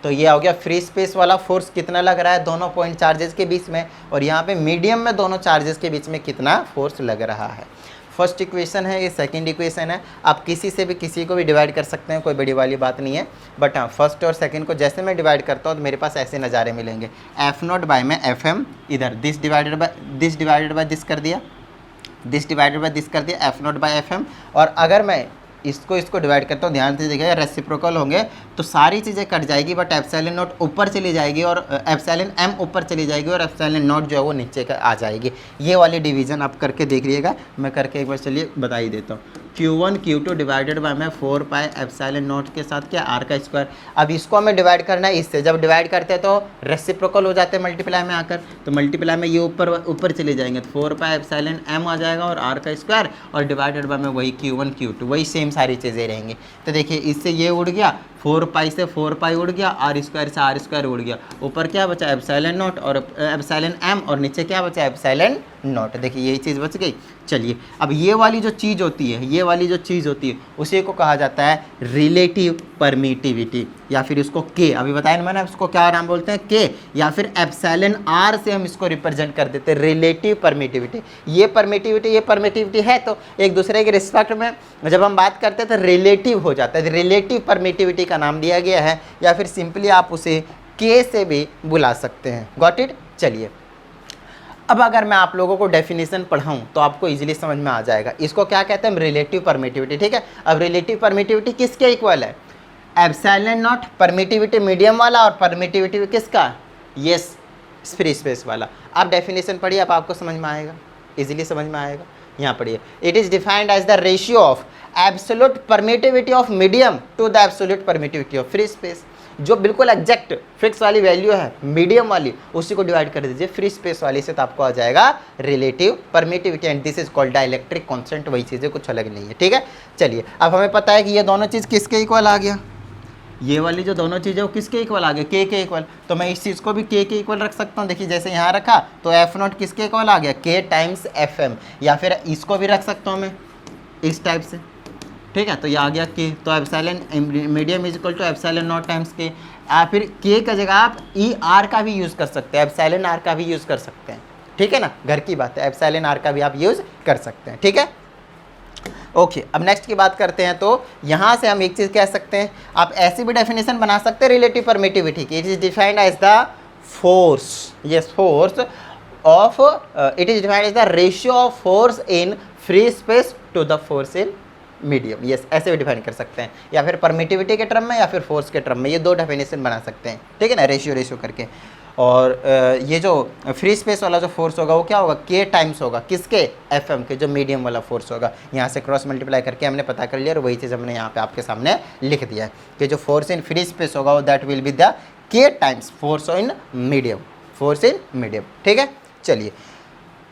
तो ये हो गया फ्री स्पेस वाला फोर्स कितना लग रहा है दोनों पॉइंट चार्जेस के बीच में, और यहाँ पे मीडियम में दोनों चार्जेस के बीच में कितना फोर्स लग रहा है। फर्स्ट इक्वेशन है, ये सेकंड इक्वेशन है। आप किसी से भी किसी को भी डिवाइड कर सकते हैं, कोई बड़ी वाली बात नहीं है, बट हाँ फर्स्ट और सेकंड को जैसे मैं डिवाइड करता हूँ तो मेरे पास ऐसे नज़ारे मिलेंगे। F0 बाय में FM, इधर दिस डिवाइडेड बाय दिस कर दिया, दिस डिवाइडेड बाय दिस कर दिया, F0 बाय FM। और अगर मैं इसको डिवाइड करता हूँ, ध्यान से देखिएगा, रेसिप्रोकल होंगे तो सारी चीज़ें कट जाएगी, बट एप्सिलॉन नॉट ऊपर चली जाएगी और एप्सिलॉन m ऊपर चली जाएगी और एप्सिलॉन नॉट जो है वो नीचे का आ जाएगी। ये वाली डिवीजन आप करके देख लीजिएगा, मैं करके एक बार चलिए बता ही देता हूँ। Q1 Q2 डिवाइडेड बाय में 4 पाई एप्सिलॉन नॉट के साथ क्या आर का स्क्वायर। अब इसको हमें डिवाइड करना है इससे, जब डिवाइड करते हैं तो रेसिप्रोकल हो जाते हैं मल्टीप्लाई में आकर, तो मल्टीप्लाई में ये ऊपर चले जाएंगे, तो 4 पाई एप्सिलॉन m आ जाएगा और आर का स्क्वायर, और डिवाइडेड बाय में वही Q1 Q2, वही सेम सारी चीज़ें रहेंगी। तो देखिए इससे ये उड़ गया, 4 पाई से 4 पाई उड़ गया, आर स्क्वायर से आर स्क्वायर उड़ गया, ऊपर क्या बचा? एप्सिलॉन नॉट और एप्सिलॉन m, और नीचे क्या बचा? Epsilon not. देखिए यही चीज़ बच गई। चलिए अब ये वाली जो चीज़ होती है, ये वाली जो चीज़ होती है उसी को कहा जाता है रिलेटिव परमिटिविटी, या फिर इसको के, अभी बताया ना मैंने, इसको क्या नाम बोलते हैं? के, या फिर एप्सिलॉन आर से हम इसको रिप्रेजेंट कर देते हैं, रिलेटिव परमिटिविटी। ये परमिटिविटी है, तो एक दूसरे के रिस्पेक्ट में जब हम बात करते हैं तो रिलेटिव हो जाता है, रिलेटिव परमिटिविटी का नाम दिया गया है, या फिर सिंपली आप उसे के से भी बुला सकते हैं। Got it. चलिए अब अगर मैं आप लोगों को डेफिनेशन पढ़ाऊं तो आपको इजीली समझ में आ जाएगा, इसको क्या कहते हैं? Relative permittivity. ठीक है, अब रिलेटिव परमिटिविटी किसके इक्वल है? एप्सिलॉन नॉट परमिटिविटी मीडियम वाला, और परमिटिविटी किसका? यस, फ्री स्पेस वाला। आप डेफिनेशन पढ़िए, अब आपको समझ में आएगा, इजीली समझ में आएगा। यहाँ पढ़िए, it is defined as the ratio of absolute permittivity of medium to the absolute permittivity of free space. जो बिल्कुल एग्जैक्ट फिक्स वाली वैल्यू है मीडियम वाली, उसी को डिवाइड कर दीजिए फ्री स्पेस वाली से, तो आपको आ जाएगा relative permittivity, and this is called dielectric constant. वही चीज़ें, कुछ अलग नहीं है। ठीक है, चलिए अब हमें पता है कि ये दोनों चीज़ किसके इक्वल आ गया, ये वाली जो दोनों चीज़ें वो किसके इक्वल आ गए? के इक्वल। तो मैं इस चीज़ को भी के इक्वल रख सकता हूँ। देखिए जैसे यहाँ रखा तो F0 किसके इक्वल आ गया? के टाइम्स FM, या फिर इसको भी रख सकता हूँ मैं इस टाइप से। ठीक है, तो ये आ गया के, तो epsilon medium is equal to epsilon not times K, या फिर के का जगह आप ER का भी यूज़ कर सकते हैं, एप्सिलॉन R का भी यूज़ कर सकते हैं। ठीक है ना, घर की बात है, एप्सिलॉन R का भी आप यूज़ कर सकते हैं। ठीक है, ओके। अब नेक्स्ट की बात करते हैं, तो यहाँ से हम एक चीज़ कह सकते हैं, आप ऐसी भी डेफिनेशन बना सकते हैं रिलेटिव परमिटिविटी की, it is defined as the force, yes force of, it is defined as the ratio of force in free space to the force in medium. Yes, ऐसे भी डिफाइन कर सकते हैं, या फिर परमिटिविटी के टर्म में या फिर फोर्स के टर्म में, ये दो डेफिनेशन बना सकते हैं। ठीक है ना, रेशियो करके। और ये जो फ्री स्पेस वाला जो फोर्स होगा वो क्या होगा? के टाइम्स होगा किसके? FM के, जो मीडियम वाला फोर्स होगा। यहाँ से क्रॉस मल्टीप्लाई करके हमने पता कर लिया, और वही चीज़ हमने यहाँ पे आपके सामने लिख दिया है कि जो फोर्स इन फ्री स्पेस होगा वो दैट विल बी द के times force in medium, force in medium. ठीक है, चलिए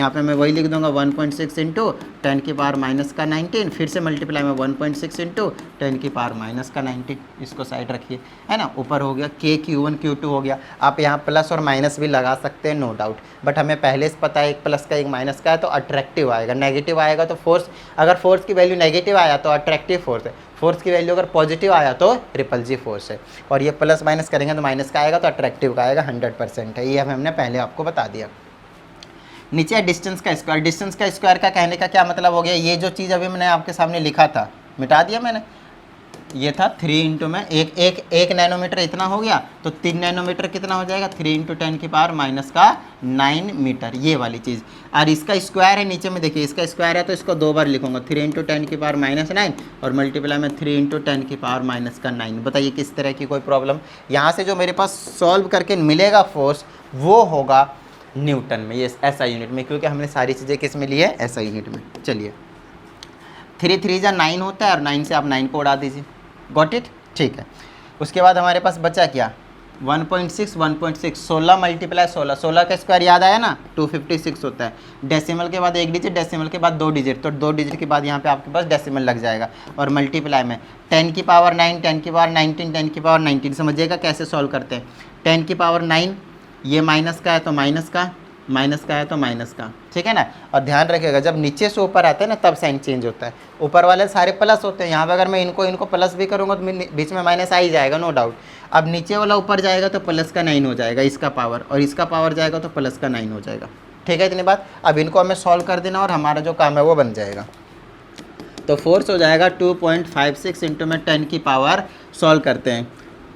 यहाँ पे मैं वही लिख दूंगा 1.6 इंटू 10 की पावर माइनस का 19, फिर से मल्टीप्लाई में 1.6 इंटू 10 की पावर माइनस का 19, इसको साइड रखिए, है ना। ऊपर हो गया k q1 q2 हो गया। आप यहाँ प्लस और माइनस भी लगा सकते हैं, नो डाउट, बट हमें पहले से पता है एक प्लस का एक माइनस का है तो अट्रैक्टिव आएगा, नेगेटिव आएगा तो फोर्स, अगर फोर्स की वैल्यू नेगेटिव आया तो अट्रैक्टिव फोर्स है, फोर्स की वैल्यू अगर पॉजिटिव आया तो रिपल्सिव फोर्स है। और ये प्लस माइनस करेंगे तो माइनस का आएगा तो अट्रैक्टिव का आएगा, 100% है, ये हमने पहले आपको बता दिया। नीचे डिस्टेंस का स्क्वायर, डिस्टेंस का स्क्वायर का कहने का क्या मतलब हो गया, ये जो चीज़ अभी मैंने आपके सामने लिखा था, मिटा दिया मैंने, ये था 3 इंटू में एक नैनोमीटर इतना हो गया, तो 3 नैनोमीटर कितना हो जाएगा, 3 इंटू 10 की पावर माइनस का 9 मीटर, ये वाली चीज़। और इसका स्क्वायर है नीचे में, देखिए इसका स्क्वायर है तो इसको 2 बार लिखूंगा, 3 इंटू 10 की पावर माइनस 9 और मल्टीप्लाई में 3 इंटू 10 की पावर माइनस का 9। बताइए किस तरह की कोई प्रॉब्लम। यहाँ से जो मेरे पास सॉल्व करके मिलेगा फोर्स वो होगा न्यूटन में, ये ऐसा यूनिट में, क्योंकि हमने सारी चीज़ें किस में ली है, ऐसा यूनिट में। चलिए 3 3 जा 9 होता है और 9 से आप 9 को उड़ा दीजिए, गॉट इट, ठीक है। उसके बाद हमारे पास बचा क्या, 1.6 16 मल्टीप्लाई 16, 16 का स्क्वायर याद आया ना, 256 होता है। डेसिमल के बाद 1 डिजिट, डेसिमल के बाद 2 डिजिट, तो 2 डिजिट के बाद यहाँ पे आपके पास डेसिमल लग जाएगा। और मल्टीप्लाई में 10 की पावर 9, 10 की पावर 19, 10 की पावर 19, समझिएगा कैसे सॉल्व करते हैं। 10 की पावर 9, ये माइनस का है तो माइनस का, माइनस का है तो माइनस का, ठीक है ना। और ध्यान रखिएगा जब नीचे से ऊपर आता है ना तब साइन चेंज होता है, ऊपर वाले सारे प्लस होते हैं, यहाँ पे अगर मैं इनको प्लस भी करूँगा तो बीच में माइनस आ ही जाएगा, नो डाउट। अब नीचे वाला ऊपर जाएगा तो प्लस का 9 हो जाएगा इसका पावर, और इसका पावर जाएगा तो प्लस का 9 हो जाएगा, ठीक है इतनी बात। अब इनको हमें सॉल्व कर देना और हमारा जो काम है वो बन जाएगा। तो फोर्स हो जाएगा 2.56 इंटू में 10 की पावर, सॉल्व करते हैं,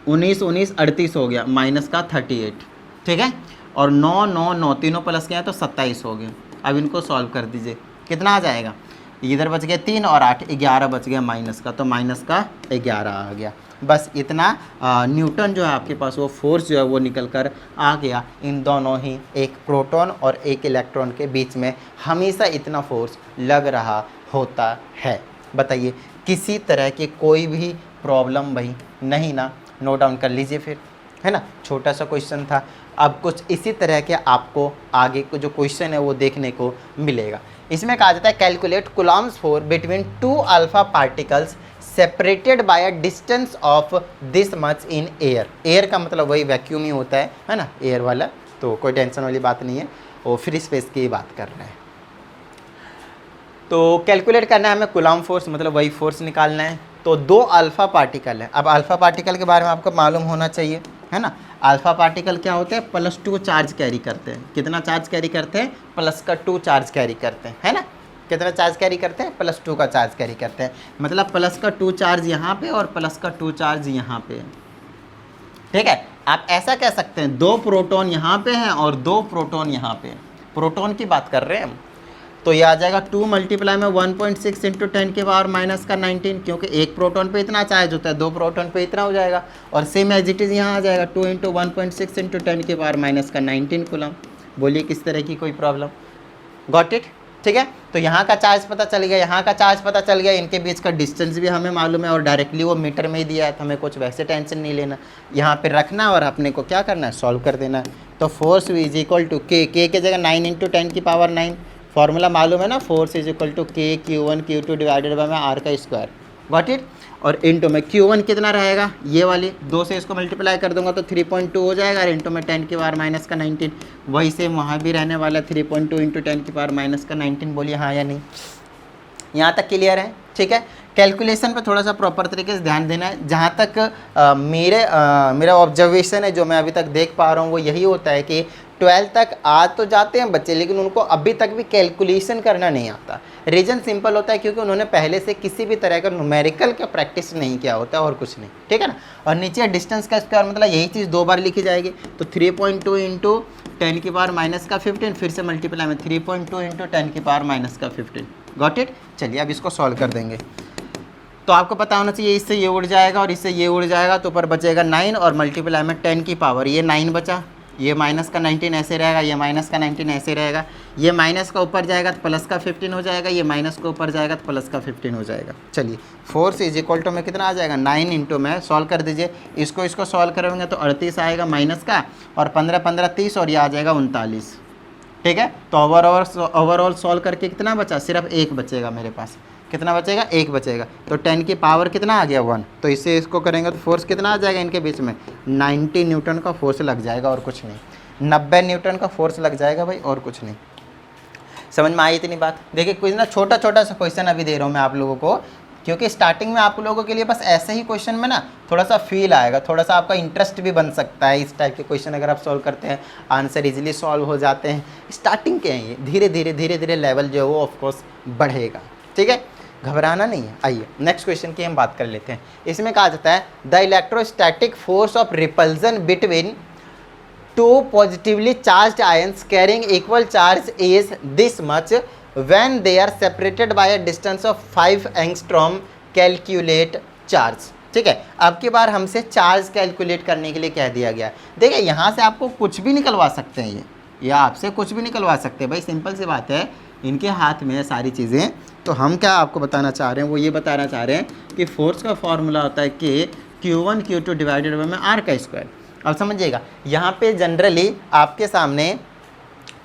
19 19 38 हो गया, माइनस का 38, ठीक है। और 9 9 9 तीनों प्लस के हैं तो 27 हो गए। अब इनको सॉल्व कर दीजिए, कितना आ जाएगा, इधर बच गए 3 और 8 11 बच गया माइनस का, तो माइनस का 11 आ गया। बस इतना न्यूटन जो है आपके पास वो फोर्स जो है वो निकल कर आ गया। इन दोनों ही एक प्रोटॉन और एक इलेक्ट्रॉन के बीच में हमेशा इतना फोर्स लग रहा होता है। बताइए किसी तरह की कोई भी प्रॉब्लम भाई नहीं ना? नोट डाउन कर लीजिए फिर, है ना? छोटा सा क्वेश्चन था। अब कुछ इसी तरह के आपको आगे को जो क्वेश्चन है वो देखने को मिलेगा। इसमें कहा जाता है calculate Coulomb's force between 2 alpha particles separated by a distance of this much in air. Air का मतलब वही वैक्यूम ही होता है ना, एयर वाला, तो कोई टेंशन वाली बात नहीं है, वो फ्री स्पेस की बात कर रहे हैं। तो कैलकुलेट करना है हमें कूलम्ब फोर्स, मतलब वही फोर्स निकालना है। तो 2 अल्फा पार्टिकल है। अब अल्फा पार्टिकल के बारे में आपको मालूम होना चाहिए, है ना? अल्फा पार्टिकल क्या होते हैं? +2 चार्ज कैरी करते हैं। कितना चार्ज कैरी करते हैं? +2 चार्ज कैरी करते हैं, है ना? कितना चार्ज कैरी करते हैं? +2 का चार्ज कैरी करते हैं। मतलब +2 चार्ज यहाँ पे और +2 चार्ज यहाँ पे, ठीक है? आप ऐसा कह सकते हैं 2 प्रोटॉन यहाँ पे हैं और 2 प्रोटॉन यहाँ पे। प्रोटॉन की बात कर रहे हैं हम, तो ये आ जाएगा 2 मल्टीप्लाई में 1.6 इंटू 10⁻⁻⁻⁻⁻, क्योंकि एक प्रोटॉन पे इतना चार्ज होता है, 2 प्रोटॉन पे इतना हो जाएगा। और सेम एज इट इज़ यहाँ आ जाएगा 2 इंटू 1.6 इंटू 10⁻⁻⁻⁻19 कूलम। बोलिए किस तरह की कोई प्रॉब्लम? Got it? ठीक है, तो यहाँ का चार्ज पता चल गया, यहाँ का चार्ज पता चल गया, इनके बीच का डिस्टेंस भी हमें मालूम है और डायरेक्टली वो मीटर में ही दिया है, तो हमें कुछ वैसे टेंशन नहीं लेना। यहाँ पे रखना और अपने को क्या करना है? सॉल्व कर देना है। तो फोर्स इज इक्वल टू के की जगह 9 इंटू 10⁻⁹ फॉर्मूला मालूम है ना, फोर्स इज इक्वल टू के Q1 Q2 divided bye R का स्क्वायर। Got it? और इंटू में Q1 कितना रहेगा? ये वाली 2 से इसको मल्टीप्लाई कर दूंगा तो 3.2 हो जाएगा, और इंटू में 10⁻⁻⁻⁹ वही सेम वहाँ भी रहने वाला 3.2 इंटू 10⁻⁻⁹। बोलिए हाँ या नहीं? यहाँ तक क्लियर है? ठीक है, कैलकुलेशन पे थोड़ा सा प्रॉपर तरीके से ध्यान देना है। जहाँ तक मेरा ऑब्जर्वेशन है, जो मैं अभी तक देख पा रहा हूँ, वो यही होता है कि 12 तक आ तो जाते हैं बच्चे, लेकिन उनको अभी तक भी कैलकुलेशन करना नहीं आता। रीज़न सिंपल होता है क्योंकि उन्होंने पहले से किसी भी तरह का न्यूमेरिकल का प्रैक्टिस नहीं किया होता है और कुछ नहीं, ठीक है ना? और नीचे डिस्टेंस का स्क्वायर मतलब यही चीज़ 2 बार लिखी जाएगी, तो 3.2 इंटू 10⁻⁻⁻⁵ फिर से मल्टीप्लाई में 3.2 इंटू 10⁻⁻⁵। Got it? चलिए अब इसको सॉल्व कर देंगे। तो आपको पता होना चाहिए इससे ये उड़ जाएगा और इससे ये उड़ जाएगा, तो ऊपर बचेगा 9 और मल्टीप्लाई में 10 की पावर, ये 9 बचा, ये माइनस का 19 ऐसे रहेगा, ये माइनस का 19 ऐसे रहेगा, ये माइनस का ऊपर जाएगा तो प्लस का 15 हो जाएगा, ये माइनस का ऊपर जाएगा तो प्लस का 15 हो जाएगा। चलिए फोर्स इज इक्वल टू में कितना आ जाएगा? 9 इंटू में सॉल्व कर दीजिए, इसको सॉल्व करेंगे तो 38 आएगा माइनस का, और 15 15 30 और ये आ जाएगा 39। ठीक है, तो ओवरऑल सॉल्व करके कितना बचा? सिर्फ 1 बचेगा मेरे पास। कितना बचेगा? 1 बचेगा। तो 10 की पावर कितना आ गया? 1। तो इससे इसको करेंगे तो फोर्स कितना आ जाएगा इनके बीच में? 90 न्यूटन का फोर्स लग जाएगा और कुछ नहीं। 90 न्यूटन का फोर्स लग जाएगा भाई, और कुछ नहीं। समझ में आई इतनी बात? देखिए कुछ ना छोटा छोटा सा क्वेश्चन अभी दे रहा हूँ मैं आप लोगों को, क्योंकि स्टार्टिंग में आप लोगों के लिए बस ऐसे ही क्वेश्चन में ना थोड़ा सा फील आएगा, थोड़ा सा आपका इंटरेस्ट भी बन सकता है। इस टाइप के क्वेश्चन अगर आप सॉल्व करते हैं, आंसर इजीली सॉल्व हो जाते हैं। स्टार्टिंग के हैं ये, धीरे धीरे लेवल जो है वो ऑफकोर्स बढ़ेगा। ठीक है, घबराना नहीं है। आइए नेक्स्ट क्वेश्चन की हम बात कर लेते हैं। इसमें कहा जाता है the electrostatic force of repulsion between 2 positively charged ions carrying equal charge is this much when they are separated by a distance of 5 angstrom calculate charge. ठीक है, अब की बार हमसे चार्ज कैलकुलेट करने के लिए कह दिया गया। देखिए यहाँ से आपको कुछ भी निकलवा सकते हैं, ये आपसे कुछ भी निकलवा सकते हैं भाई, सिंपल सी बात है, इनके हाथ में है सारी चीज़ें। तो हम क्या आपको बताना चाह रहे हैं, वो ये बताना चाह रहे हैं कि फोर्स का फॉर्मूला होता है कि Q1 Q2 डिवाइडेड बाय में R का स्क्वायर। अब समझिएगा यहाँ पे जनरली आपके सामने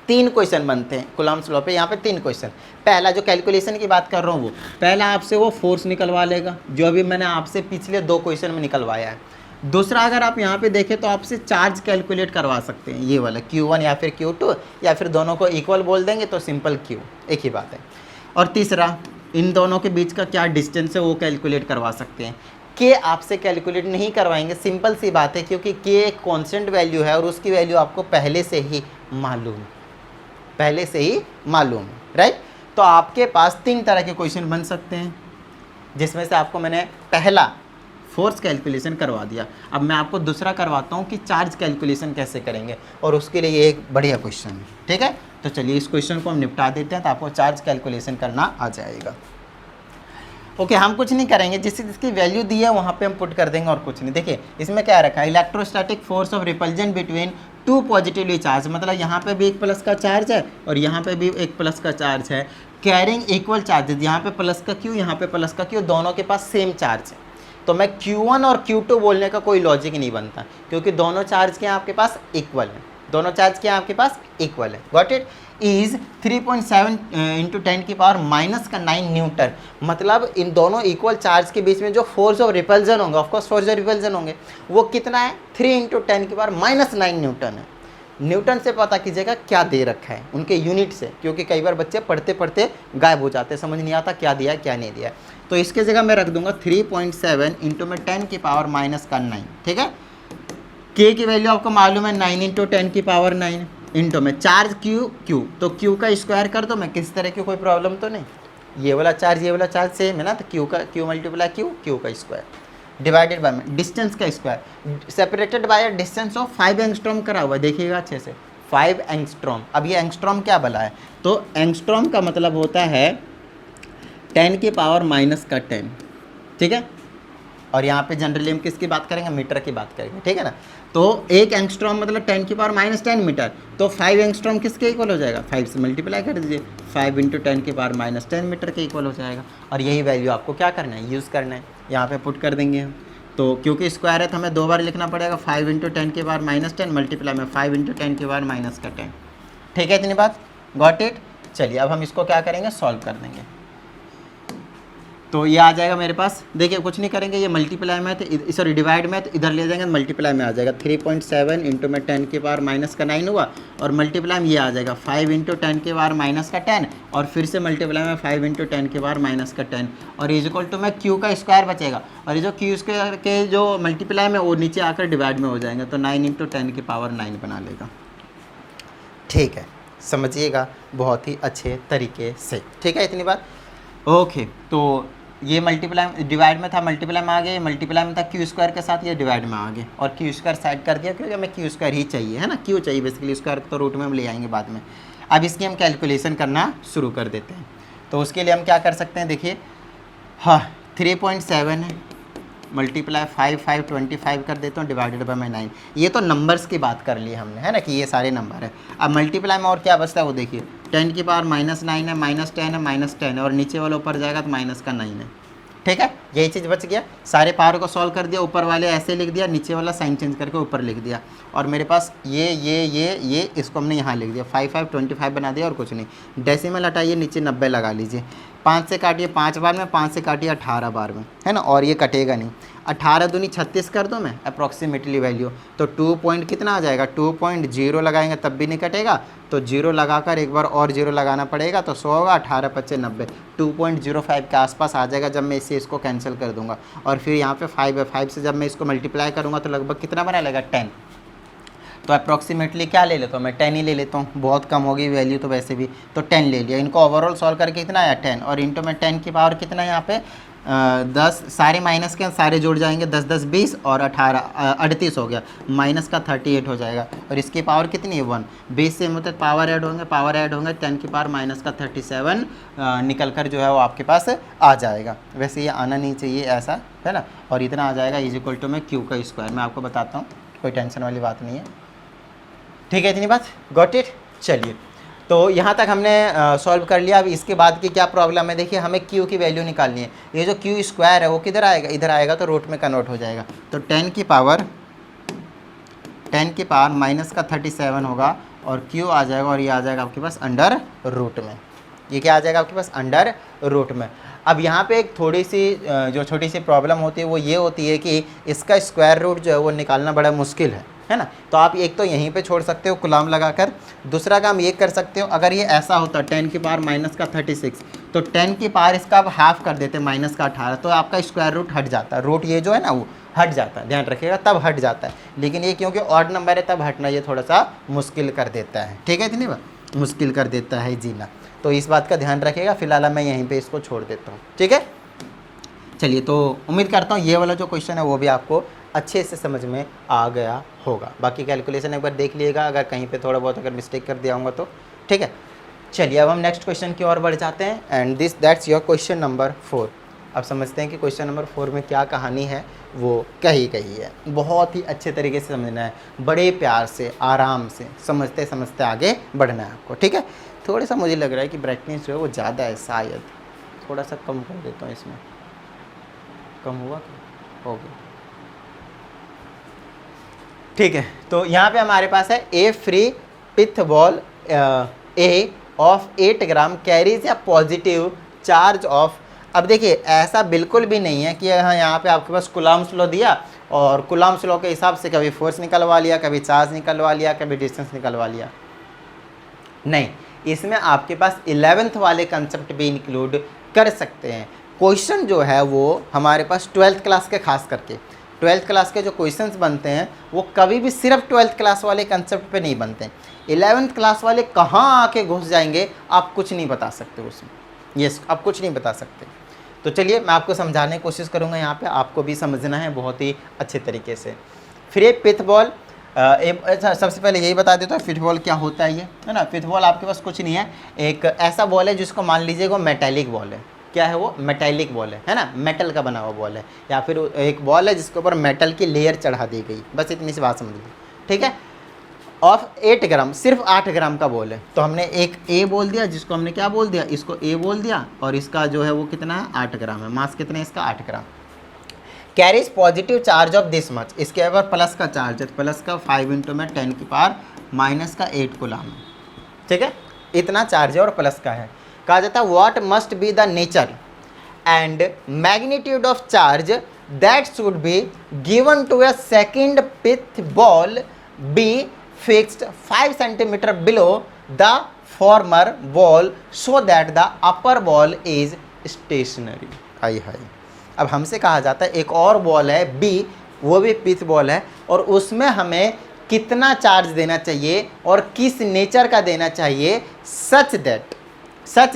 3 क्वेश्चन बनते हैं कूलम्ब्स लॉ पे। यहाँ पे 3 क्वेश्चन। पहला जो कैलकुलेशन की बात कर रहा हूँ, वो पहला आपसे वो फोर्स निकलवा लेगा जो अभी मैंने आपसे पिछले 2 क्वेश्चन में निकलवाया है। दूसरा अगर आप यहाँ पे देखें तो आपसे चार्ज कैलकुलेट करवा सकते हैं, ये वाला Q1 या फिर Q2, या फिर दोनों को इक्वल बोल देंगे तो सिंपल Q, एक ही बात है। और तीसरा इन दोनों के बीच का क्या डिस्टेंस है वो कैलकुलेट करवा सकते हैं। के आपसे कैलकुलेट नहीं करवाएंगे, सिंपल सी बात है, क्योंकि के एक कॉन्स्टेंट वैल्यू है और उसकी वैल्यू आपको पहले से ही मालूम है, राइट। तो आपके पास 3 तरह के क्वेश्चन बन सकते हैं, जिसमें से आपको मैंने पहला फोर्स कैलकुलेशन करवा दिया। अब मैं आपको दूसरा करवाता हूँ कि चार्ज कैलकुलेशन कैसे करेंगे, और उसके लिए ये एक बढ़िया क्वेश्चन है। ठीक है, तो चलिए इस क्वेश्चन को हम निपटा देते हैं, तो आपको चार्ज कैलकुलेशन करना आ जाएगा। ओके हम कुछ नहीं करेंगे, जिसकी वैल्यू दी है वहाँ पे हम पुट कर देंगे और कुछ नहीं। देखिए इसमें क्या रखा है, electrostatic force of repulsion between two positively charge, मतलब यहाँ पे भी एक प्लस का चार्ज है और यहाँ पे भी एक प्लस का चार्ज है, कैरिंग इक्वल चार्जेस, यहाँ पे प्लस का क्यू, यहाँ पे प्लस का क्यू, दोनों के पास सेम चार्ज है। तो मैं Q1 और Q2 बोलने का कोई लॉजिक नहीं बनता, क्योंकि दोनों चार्ज के आपके पास इक्वल है, दोनों चार्ज के आपके पास इक्वल है। Got it. इज 3.7 इंटू 10 की पावर माइनस का 9 न्यूटन, मतलब इन दोनों इक्वल चार्ज के बीच में जो फोर्स ऑफ रिपल्जन होंगे, ऑफकोर्स फोर्स ऑफ रिपल्जन होंगे, वो कितना है, 3 इंटू 10 की पावर माइनस 9 न्यूटन है। न्यूटन से पता कीजिएगा क्या दे रखा है, उनके यूनिट से, क्योंकि कई बार बच्चे पढ़ते पढ़ते गायब हो जाते हैं, समझ नहीं आता क्या दिया है क्या नहीं दिया है। तो इसके जगह मैं रख दूंगा 3.7 इंटू में 10 की पावर माइनस का 9, ठीक है। के की वैल्यू आपको मालूम है 9 इंटू 10 की पावर 9 इंटू में चार्ज क्यू, तो क्यू का स्क्वायर कर दो, मैं किस तरह की कोई प्रॉब्लम तो नहीं, ये वाला चार्ज सेम है ना, तो क्यू मल्टीप्लाई क्यू का स्क्वायर डिवाइडेड बाय डिस्टेंस का square, separated by a distance of 5 angstrom करा हुआ है, देखिएगा अच्छे से 5 एंगस्ट्रॉम। अब ये एंगस्ट्रॉम क्या भला है, तो एंगस्ट्रॉम का मतलब होता है 10 की पावर माइनस का 10, ठीक है। और यहाँ पे जनरली हम किसकी बात करेंगे, मीटर की बात करेंगे, ठीक है ना। तो एक एंगस्ट्रॉम मतलब 10 की पावर माइनस 10 मीटर, तो 5 एंगस्ट्रॉम किसके इक्वल हो जाएगा, 5 से मल्टीप्लाई कर दीजिए, 5 इंटू 10 की पावर माइनस 10 मीटर के इक्वल हो जाएगा। और यही वैल्यू आपको क्या करना है, यूज़ करना है, यहाँ पे पुट कर देंगे हम। तो क्योंकि स्क्वायर है तो हमें 2 बार लिखना पड़ेगा, 5 इंटू 10 की पावर माइनस 10 मल्टीप्लाई में 5 इंटू 10 की पावर माइनस का 10, ठीक है, इतनी बात, गॉट इट। चलिए अब हम इसको क्या करेंगे, सॉल्व कर देंगे। तो ये आ जाएगा मेरे पास, देखिए कुछ नहीं करेंगे, ये मल्टीप्लाई में तो सॉरी डिवाइड में तो इधर ले जाएंगे, मल्टीप्लाई में आ जाएगा 3.7 इंटू में 10 की पावर माइनस का 9 हुआ, और मल्टीप्लाई में ये आ जाएगा 5 इंटू 10 की पावर माइनस का 10, और फिर से मल्टीप्लाई में 5 इंटू 10 की पावर माइनस का 10, और इज इक्वल टू में क्यू का स्क्वायर बचेगा, और ये जो क्यू स्क्वायर के जो मल्टीप्लाई में वो नीचे आकर डिवाइड में हो जाएंगे, तो 9 इंटू 10 की पावर 9 बना लेगा, ठीक है, समझिएगा बहुत ही अच्छे तरीके से, ठीक है, इतनी बात। ओके तो ये मल्टीप्लाई डिवाइड में था, मल्टीप्लाई में आ गया, मल्टीप्लाई में था क्यू स्क्वायर के साथ, ये डिवाइड में आ गए, और क्यू स्क्वायर साइड कर दिया, क्योंकि हमें क्यू स्क्वायर ही चाहिए, है ना, क्यू चाहिए बेसिकली, स्क्वायर तो रूट में हम ले आएंगे बाद में। अब इसकी हम कैलकुलेशन करना शुरू कर देते हैं। तो उसके लिए हम क्या कर सकते हैं, देखिए हाँ 3.7 है, मल्टीप्लाई 5 25 कर देता हूँ, डिवाइडेड बाय में 9, ये तो नंबर्स की बात कर ली हमने, है ना, कि ये सारे नंबर है। अब मल्टीप्लाई में और क्या बचता है वो देखिए, 10 की पावर माइनस 9 है, माइनस 10 है, माइनस 10 है, और नीचे वाला ऊपर जाएगा तो माइनस का 9 है, ठीक है, यही चीज़ बच गया। सारे पावर को सॉल्व कर दिया, ऊपर वाले ऐसे लिख दिया, नीचे वाला साइन चेंज करके ऊपर लिख दिया, और मेरे पास ये इसको हमने यहाँ लिख दिया, 5 25 बना दिया, और कुछ नहीं। डेसिमल हटाइए, नीचे 90 लगा लीजिए, 5 से काटिए 5 बार में, 5 से काटिए 18 बार में, है ना, और ये कटेगा नहीं, 18 दूनी 36 कर दो मैं अप्रॉक्सीमेटली वैल्यू, तो 2 पॉइंट कितना आ जाएगा, 2.0 लगाएंगे तब भी नहीं कटेगा, तो 0 लगाकर एक बार और 0 लगाना पड़ेगा, तो 100 होगा, 18 25 90, 2.05 के आसपास आ जाएगा जब मैं इसको कैंसिल कर दूंगा। और फिर यहाँ पे 5 है, 5 से जब मैं इसको मल्टीप्लाई करूँगा तो लगभग कितना बना लेगा, 10, तो अप्रॉक्सीमेटली क्या ले लेता हूँ मैं, 10 ही ले लेता हूँ, बहुत कम होगी वैल्यू तो वैसे भी, तो 10 ले लिया। इनको ओवरऑल सॉल्व करके कितना आया 10, और इंटू में 10 की पावर कितना है यहाँ पे 10, सारे माइनस के सारे जुड़ जाएंगे, 10 10 20 और 18 38 हो गया, माइनस का 38 हो जाएगा, और इसकी पावर कितनी है 1, 20 से मतलब पावर ऐड होंगे 10 की पावर माइनस का 37 निकल कर जो है वो आपके पास आ जाएगा। वैसे ये आना नहीं चाहिए ऐसा, है ना, और इतना आ जाएगा इज इक्वल टू में क्यू का स्क्वायर, मैं आपको बताता हूँ, कोई टेंशन वाली बात नहीं है, ठीक है, इतनी बात, गॉट इट। चलिए तो यहाँ तक हमने सॉल्व कर लिया। अब इसके बाद की क्या प्रॉब्लम है, देखिए हमें क्यू की वैल्यू निकालनी है। ये जो क्यू स्क्वायर है वो किधर आएगा, इधर आएगा, तो रूट में कन्वर्ट हो जाएगा, तो 10 की पावर माइनस का 37 होगा, और क्यू आ जाएगा, और ये आ जाएगा आपके पास अंडर रूट में, ये क्या आ जाएगा आपके पास अंडर रूट में। अब यहाँ पे एक थोड़ी सी जो छोटी सी प्रॉब्लम होती है वो ये होती है कि इसका स्क्वायर रूट जो है वो निकालना बड़ा मुश्किल है ना। तो आप एक तो यहीं पे छोड़ सकते हो कुलाम लगाकर, दूसरा काम ये कर सकते हो, अगर ये ऐसा होता 10 की पावर माइनस का 36, तो 10 की पावर इसका आप हाफ कर देते माइनस का 18, तो आपका स्क्वायर रूट हट जाता है, रूट ये जो है ना वो हट जाता है, ध्यान रखिएगा, तब हट जाता है। लेकिन ये क्योंकि ऑड नंबर है तब हटना ये थोड़ा सा मुश्किल कर देता है, ठीक है, इतनी बात मुश्किल कर देता है जीना, तो इस बात का ध्यान रखिएगा। फिलहाल मैं यहीं पे इसको छोड़ देता हूँ, ठीक है। चलिए तो उम्मीद करता हूँ ये वाला जो क्वेश्चन है वो भी आपको अच्छे से समझ में आ गया होगा। बाकी कैलकुलेशन एक बार देख लीजिएगा, अगर कहीं पे थोड़ा बहुत अगर मिस्टेक कर दिया होगा तो, ठीक है। चलिए अब हम नेक्स्ट क्वेश्चन की ओर बढ़ जाते हैं, and that's your question number 4। अब समझते हैं कि क्वेश्चन नंबर 4 में क्या कहानी है, वो कही है। बहुत ही अच्छे तरीके से समझना है, बड़े प्यार से आराम से समझते समझते आगे बढ़ना है आपको, ठीक है। थोड़ा सा मुझे लग रहा है कि ब्राइटनेस जो है वो ज़्यादा है, शायद थोड़ा सा कम कर देता हूँ इसमें। कम हुआ क्या? हो गया, ठीक है। तो यहाँ पे हमारे पास है a free pith ball A of 8 gram carries या पॉजिटिव चार्ज ऑफ। अब देखिए ऐसा बिल्कुल भी नहीं है कि हाँ यहाँ पे आपके पास कुलाम्स लॉ दिया और कुलाम्स लॉ के हिसाब से कभी फोर्स निकलवा लिया, कभी चार्ज निकलवा लिया, कभी डिस्टेंस निकलवा लिया। नहीं, इसमें आपके पास 11th वाले कंसेप्ट भी इंक्लूड कर सकते हैं। क्वेश्चन जो है वो हमारे पास 12th क्लास के, खास करके 12th क्लास के जो क्वेश्चंस बनते हैं वो कभी भी सिर्फ 12th क्लास वाले कंसेप्ट पे नहीं बनते हैं। 11th क्लास वाले कहाँ आके घुस जाएंगे आप कुछ नहीं बता सकते उसमें, यस आप कुछ नहीं बता सकते। तो चलिए मैं आपको समझाने की कोशिश करूँगा, यहाँ पे आपको भी समझना है बहुत ही अच्छे तरीके से। फिर ये पिथ बॉल, अच्छा सबसे पहले यही बता देता हूँ पिथ बॉल क्या होता है ये, है ना। पिथ बॉल आपके पास कुछ नहीं है, एक ऐसा बॉल है जिसको मान लीजिएगा मेटेलिक बॉल है। क्या है वो? मेटेलिक बॉल है ना, मेटल का बना हुआ बॉल है, या फिर एक बॉल है जिसके ऊपर मेटल की लेयर चढ़ा दी गई, बस इतनी सी बात समझ लीजिए, ठीक है। ऑफ 8 ग्राम, सिर्फ 8 ग्राम का बॉल है, तो हमने एक ए बोल दिया, जिसको हमने क्या बोल दिया, इसको ए बोल दिया, और इसका जो है वो कितना है 8 ग्राम है, मास कितना है इसका 8 gram. Carries positive charge of this much, इसके ऊपर प्लस का चार्ज है, प्लस का 5 इंटू में 10 की पावर माइनस का 8 कूलम है, ठीक है, इतना चार्ज है और प्लस का है। कहा जाता है what must be the nature and magnitude of charge that should be given to a second pith ball be fixed 5 centimeter below the former ball so that the upper ball is stationary। हाय हाय, अब हमसे कहा जाता है एक और बॉल है बी, वो भी पिथ बॉल है, और उसमें हमें कितना चार्ज देना चाहिए और किस नेचर का देना चाहिए, सच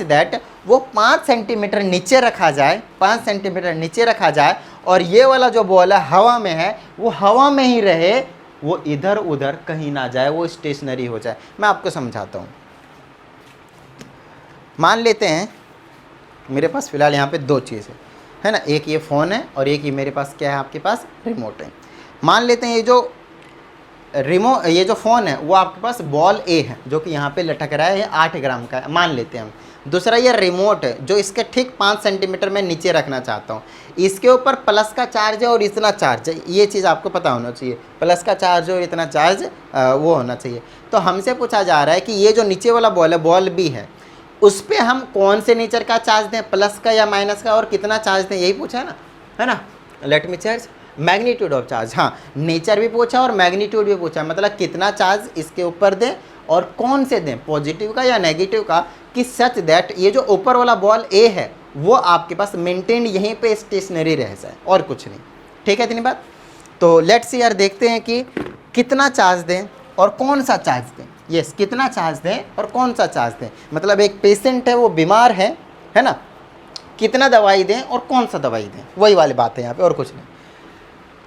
दैट वो 5 सेंटीमीटर नीचे रखा जाए, 5 सेंटीमीटर नीचे रखा जाए, और ये वाला जो बॉल है हवा में है, वो हवा में ही रहे, वो इधर उधर कहीं ना जाए, वो स्टेशनरी हो जाए। मैं आपको समझाता हूँ। मान लेते हैं मेरे पास फ़िलहाल यहाँ पे 2 चीज़ है ना, एक ये फ़ोन है और एक ये मेरे पास क्या है, आपके पास रिमोट है। मान लेते हैं ये जो फ़ोन है वो आपके पास बॉल ए है जो कि यहाँ पे लटक रहा है, ये 8 ग्राम का है मान लेते हैं हम। दूसरा ये रिमोट है जो इसके ठीक 5 सेंटीमीटर में नीचे रखना चाहता हूँ, इसके ऊपर प्लस का चार्ज है और इतना चार्ज है, ये चीज़ आपको पता होना चाहिए, प्लस का चार्ज और इतना चार्ज वो होना चाहिए। तो हमसे पूछा जा रहा है कि ये जो नीचे वाला बॉल है, बॉल बी है, उस पर हम कौन से नेचर का चार्ज दें, प्लस का या माइनस का, और कितना चार्ज दें, यही पूछा है ना। Let me charge magnitude of charge, हाँ नेचर भी पूछा और मैग्नीट्यूड भी पूछा, मतलब कितना चार्ज इसके ऊपर दें और कौन से दें, पॉजिटिव का या नेगेटिव का, कि सच दैट ये जो ऊपर वाला बॉल ए है वो आपके पास मेंटेन यहीं पे स्टेशनरी रह जाए और कुछ नहीं, ठीक है इतनी बात। तो लेट्स सी यार देखते हैं कि कितना चार्ज दें और कौन सा चार्ज दें, यस कितना चार्ज दें और कौन सा चार्ज दें, मतलब एक पेशेंट है वो बीमार है ना, कितना दवाई दें और कौन सा दवाई दें, वही वाली बात है यहाँ पे और कुछ नहीं।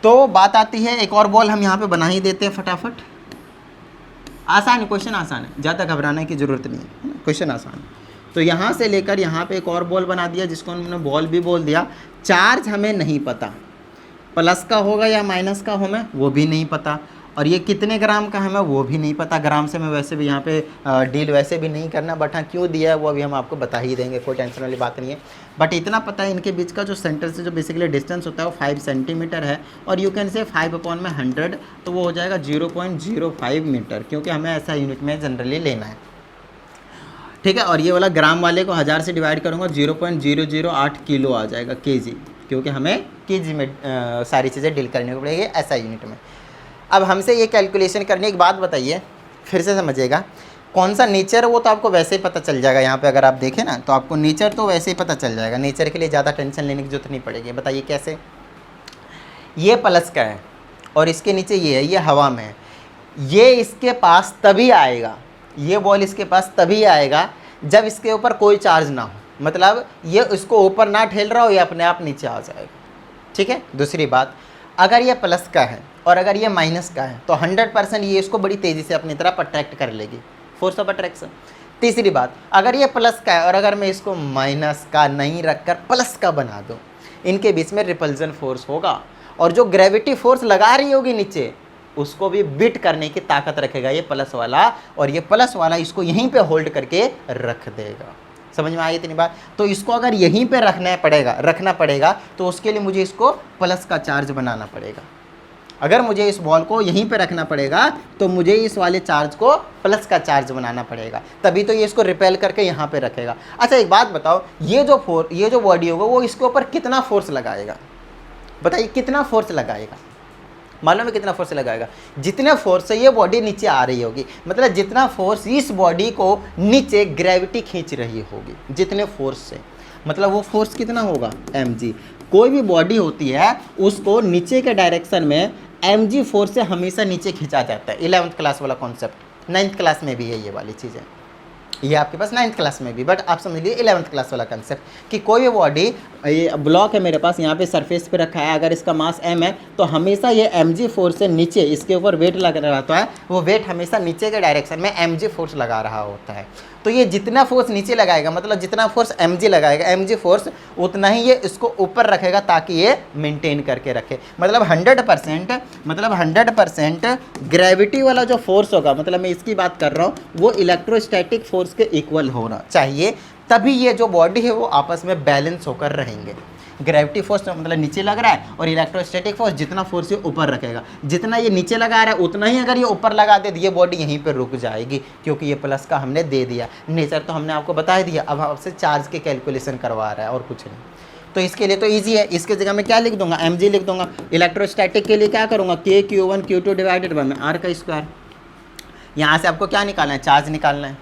तो बात आती है, एक और बॉल हम यहाँ पे बना ही देते हैं फटाफट, आसान है क्वेश्चन, आसान है, ज़्यादा घबराने की ज़रूरत नहीं है, क्वेश्चन आसान है। तो यहाँ से लेकर यहाँ पे एक और बॉल बना दिया जिसको हमने बॉल भी बोल दिया। चार्ज हमें नहीं पता, प्लस का होगा या माइनस का हमें वो भी नहीं पता, और ये कितने ग्राम का हमें वो भी नहीं पता। ग्राम से मैं वैसे भी यहाँ पे डील वैसे भी नहीं करना, बट हाँ क्यों दिया है वो अभी हम आपको बता ही देंगे, कोई टेंशन वाली बात नहीं है। बट इतना पता है इनके बीच का जो सेंटर से जो बेसिकली डिस्टेंस होता है वो 5 सेंटीमीटर है, और यू कैन से 5/100, तो वो हो जाएगा 0.05 मीटर, क्योंकि हमें ऐसा यूनिट में जनरली लेना है, ठीक है। और ये वाला ग्राम वाले को 1000 से डिवाइड करूँगा 0.008 किलो आ जाएगा, केजी, क्योंकि हमें केजी में सारी चीज़ें डील करनी पड़ेगी ऐसा यूनिट में। अब हमसे ये कैलकुलेशन करने की बात बताइए, फिर से समझिएगा कौन सा नेचर है वो तो आपको वैसे ही पता चल जाएगा। यहाँ पे अगर आप देखें ना तो आपको नेचर तो वैसे ही पता चल जाएगा, नेचर के लिए ज़्यादा टेंशन लेने की जरूरत नहीं पड़ेगी। बताइए कैसे, ये प्लस का है और इसके नीचे ये है, ये हवा में है, ये इसके पास तभी आएगा, ये बॉल इसके पास तभी आएगा जब इसके ऊपर कोई चार्ज ना हो, मतलब ये इसको ऊपर ना ठेल रहा हो, ये अपने आप नीचे आ जाएगा, ठीक है। दूसरी बात, अगर ये प्लस का है और अगर ये माइनस का है तो 100% ये इसको बड़ी तेज़ी से अपनी तरफ अट्रैक्ट कर लेगी, फोर्स ऑफ अट्रैक्शन। तीसरी बात, अगर ये प्लस का है और अगर मैं इसको माइनस का नहीं रखकर प्लस का बना दूँ इनके बीच में रिपल्जन फोर्स होगा, और जो ग्रेविटी फोर्स लगा रही होगी नीचे उसको भी बिट करने की ताकत रखेगा ये प्लस वाला, और ये प्लस वाला इसको यहीं पे होल्ड करके रख देगा। समझ में आई इतनी बात? तो इसको अगर यहीं पे रखना पड़ेगा तो उसके लिए मुझे इसको प्लस का चार्ज बनाना पड़ेगा। अगर मुझे इस बॉल को यहीं पे रखना पड़ेगा तो मुझे इस वाले चार्ज को प्लस का चार्ज बनाना पड़ेगा, तभी तो ये इसको रिपेल करके यहाँ पे रखेगा। अच्छा एक बात बताओ, ये जो बॉडी होगा वो इसके ऊपर कितना फोर्स लगाएगा? बताइए कितना फोर्स लगाएगा? मालूम है कितना फोर्स लगाएगा? जितने फोर्स से ये बॉडी नीचे आ रही होगी, मतलब जितना फोर्स इस बॉडी को नीचे ग्रेविटी खींच रही होगी, जितने फोर्स से, मतलब वो फोर्स कितना होगा? mg। कोई भी बॉडी होती है उसको नीचे के डायरेक्शन में mg फोर्स से हमेशा नीचे खींचा जाता है। 11th क्लास वाला कॉन्सेप्ट 9th क्लास में भी है ये वाली चीज़ें, ये आपके पास 9th क्लास में भी, बट आप समझ लीजिए 11th क्लास वाला कंसेप्ट कि कोई भी बॉडी, ये ब्लॉक है मेरे पास यहाँ पे सरफेस पे रखा है, अगर इसका मास m है तो हमेशा ये mg फोर्स से नीचे इसके ऊपर वेट लगा रहता है, वो वेट हमेशा नीचे के डायरेक्शन में mg फोर्स लगा रहा होता है। तो ये जितना फोर्स नीचे लगाएगा, मतलब जितना फोर्स mg लगाएगा, mg फोर्स उतना ही ये इसको ऊपर रखेगा ताकि ये मेंटेन करके रखे। मतलब 100% ग्रेविटी वाला जो फोर्स होगा, मतलब मैं इसकी बात कर रहा हूँ, वो इलेक्ट्रोस्टैटिक फोर्स के इक्वल होना चाहिए, तभी ये जो बॉडी है वो आपस में बैलेंस होकर रहेंगे। ग्रेविटी फोर्स मतलब नीचे लग रहा है और इलेक्ट्रोस्टैटिक फोर्स जितना फोर्स ये ऊपर रखेगा, जितना ये नीचे लगा रहा है उतना ही अगर ये ऊपर लगा दे तो ये बॉडी यहीं पर रुक जाएगी, क्योंकि ये प्लस का हमने दे दिया। नेचर तो हमने आपको बता दिया, अब आपसे चार्ज के कैलकुलेशन करवा रहा है और कुछ नहीं। तो इसके लिए तो ईजी है, इसके जगह मैं क्या लिख दूंगा? mg लिख दूंगा। इलेक्ट्रोस्टैटिक के लिए क्या करूँगा? k q1 q2 divided bye r का स्क्वायर। यहाँ से आपको क्या निकालना है? चार्ज निकालना है।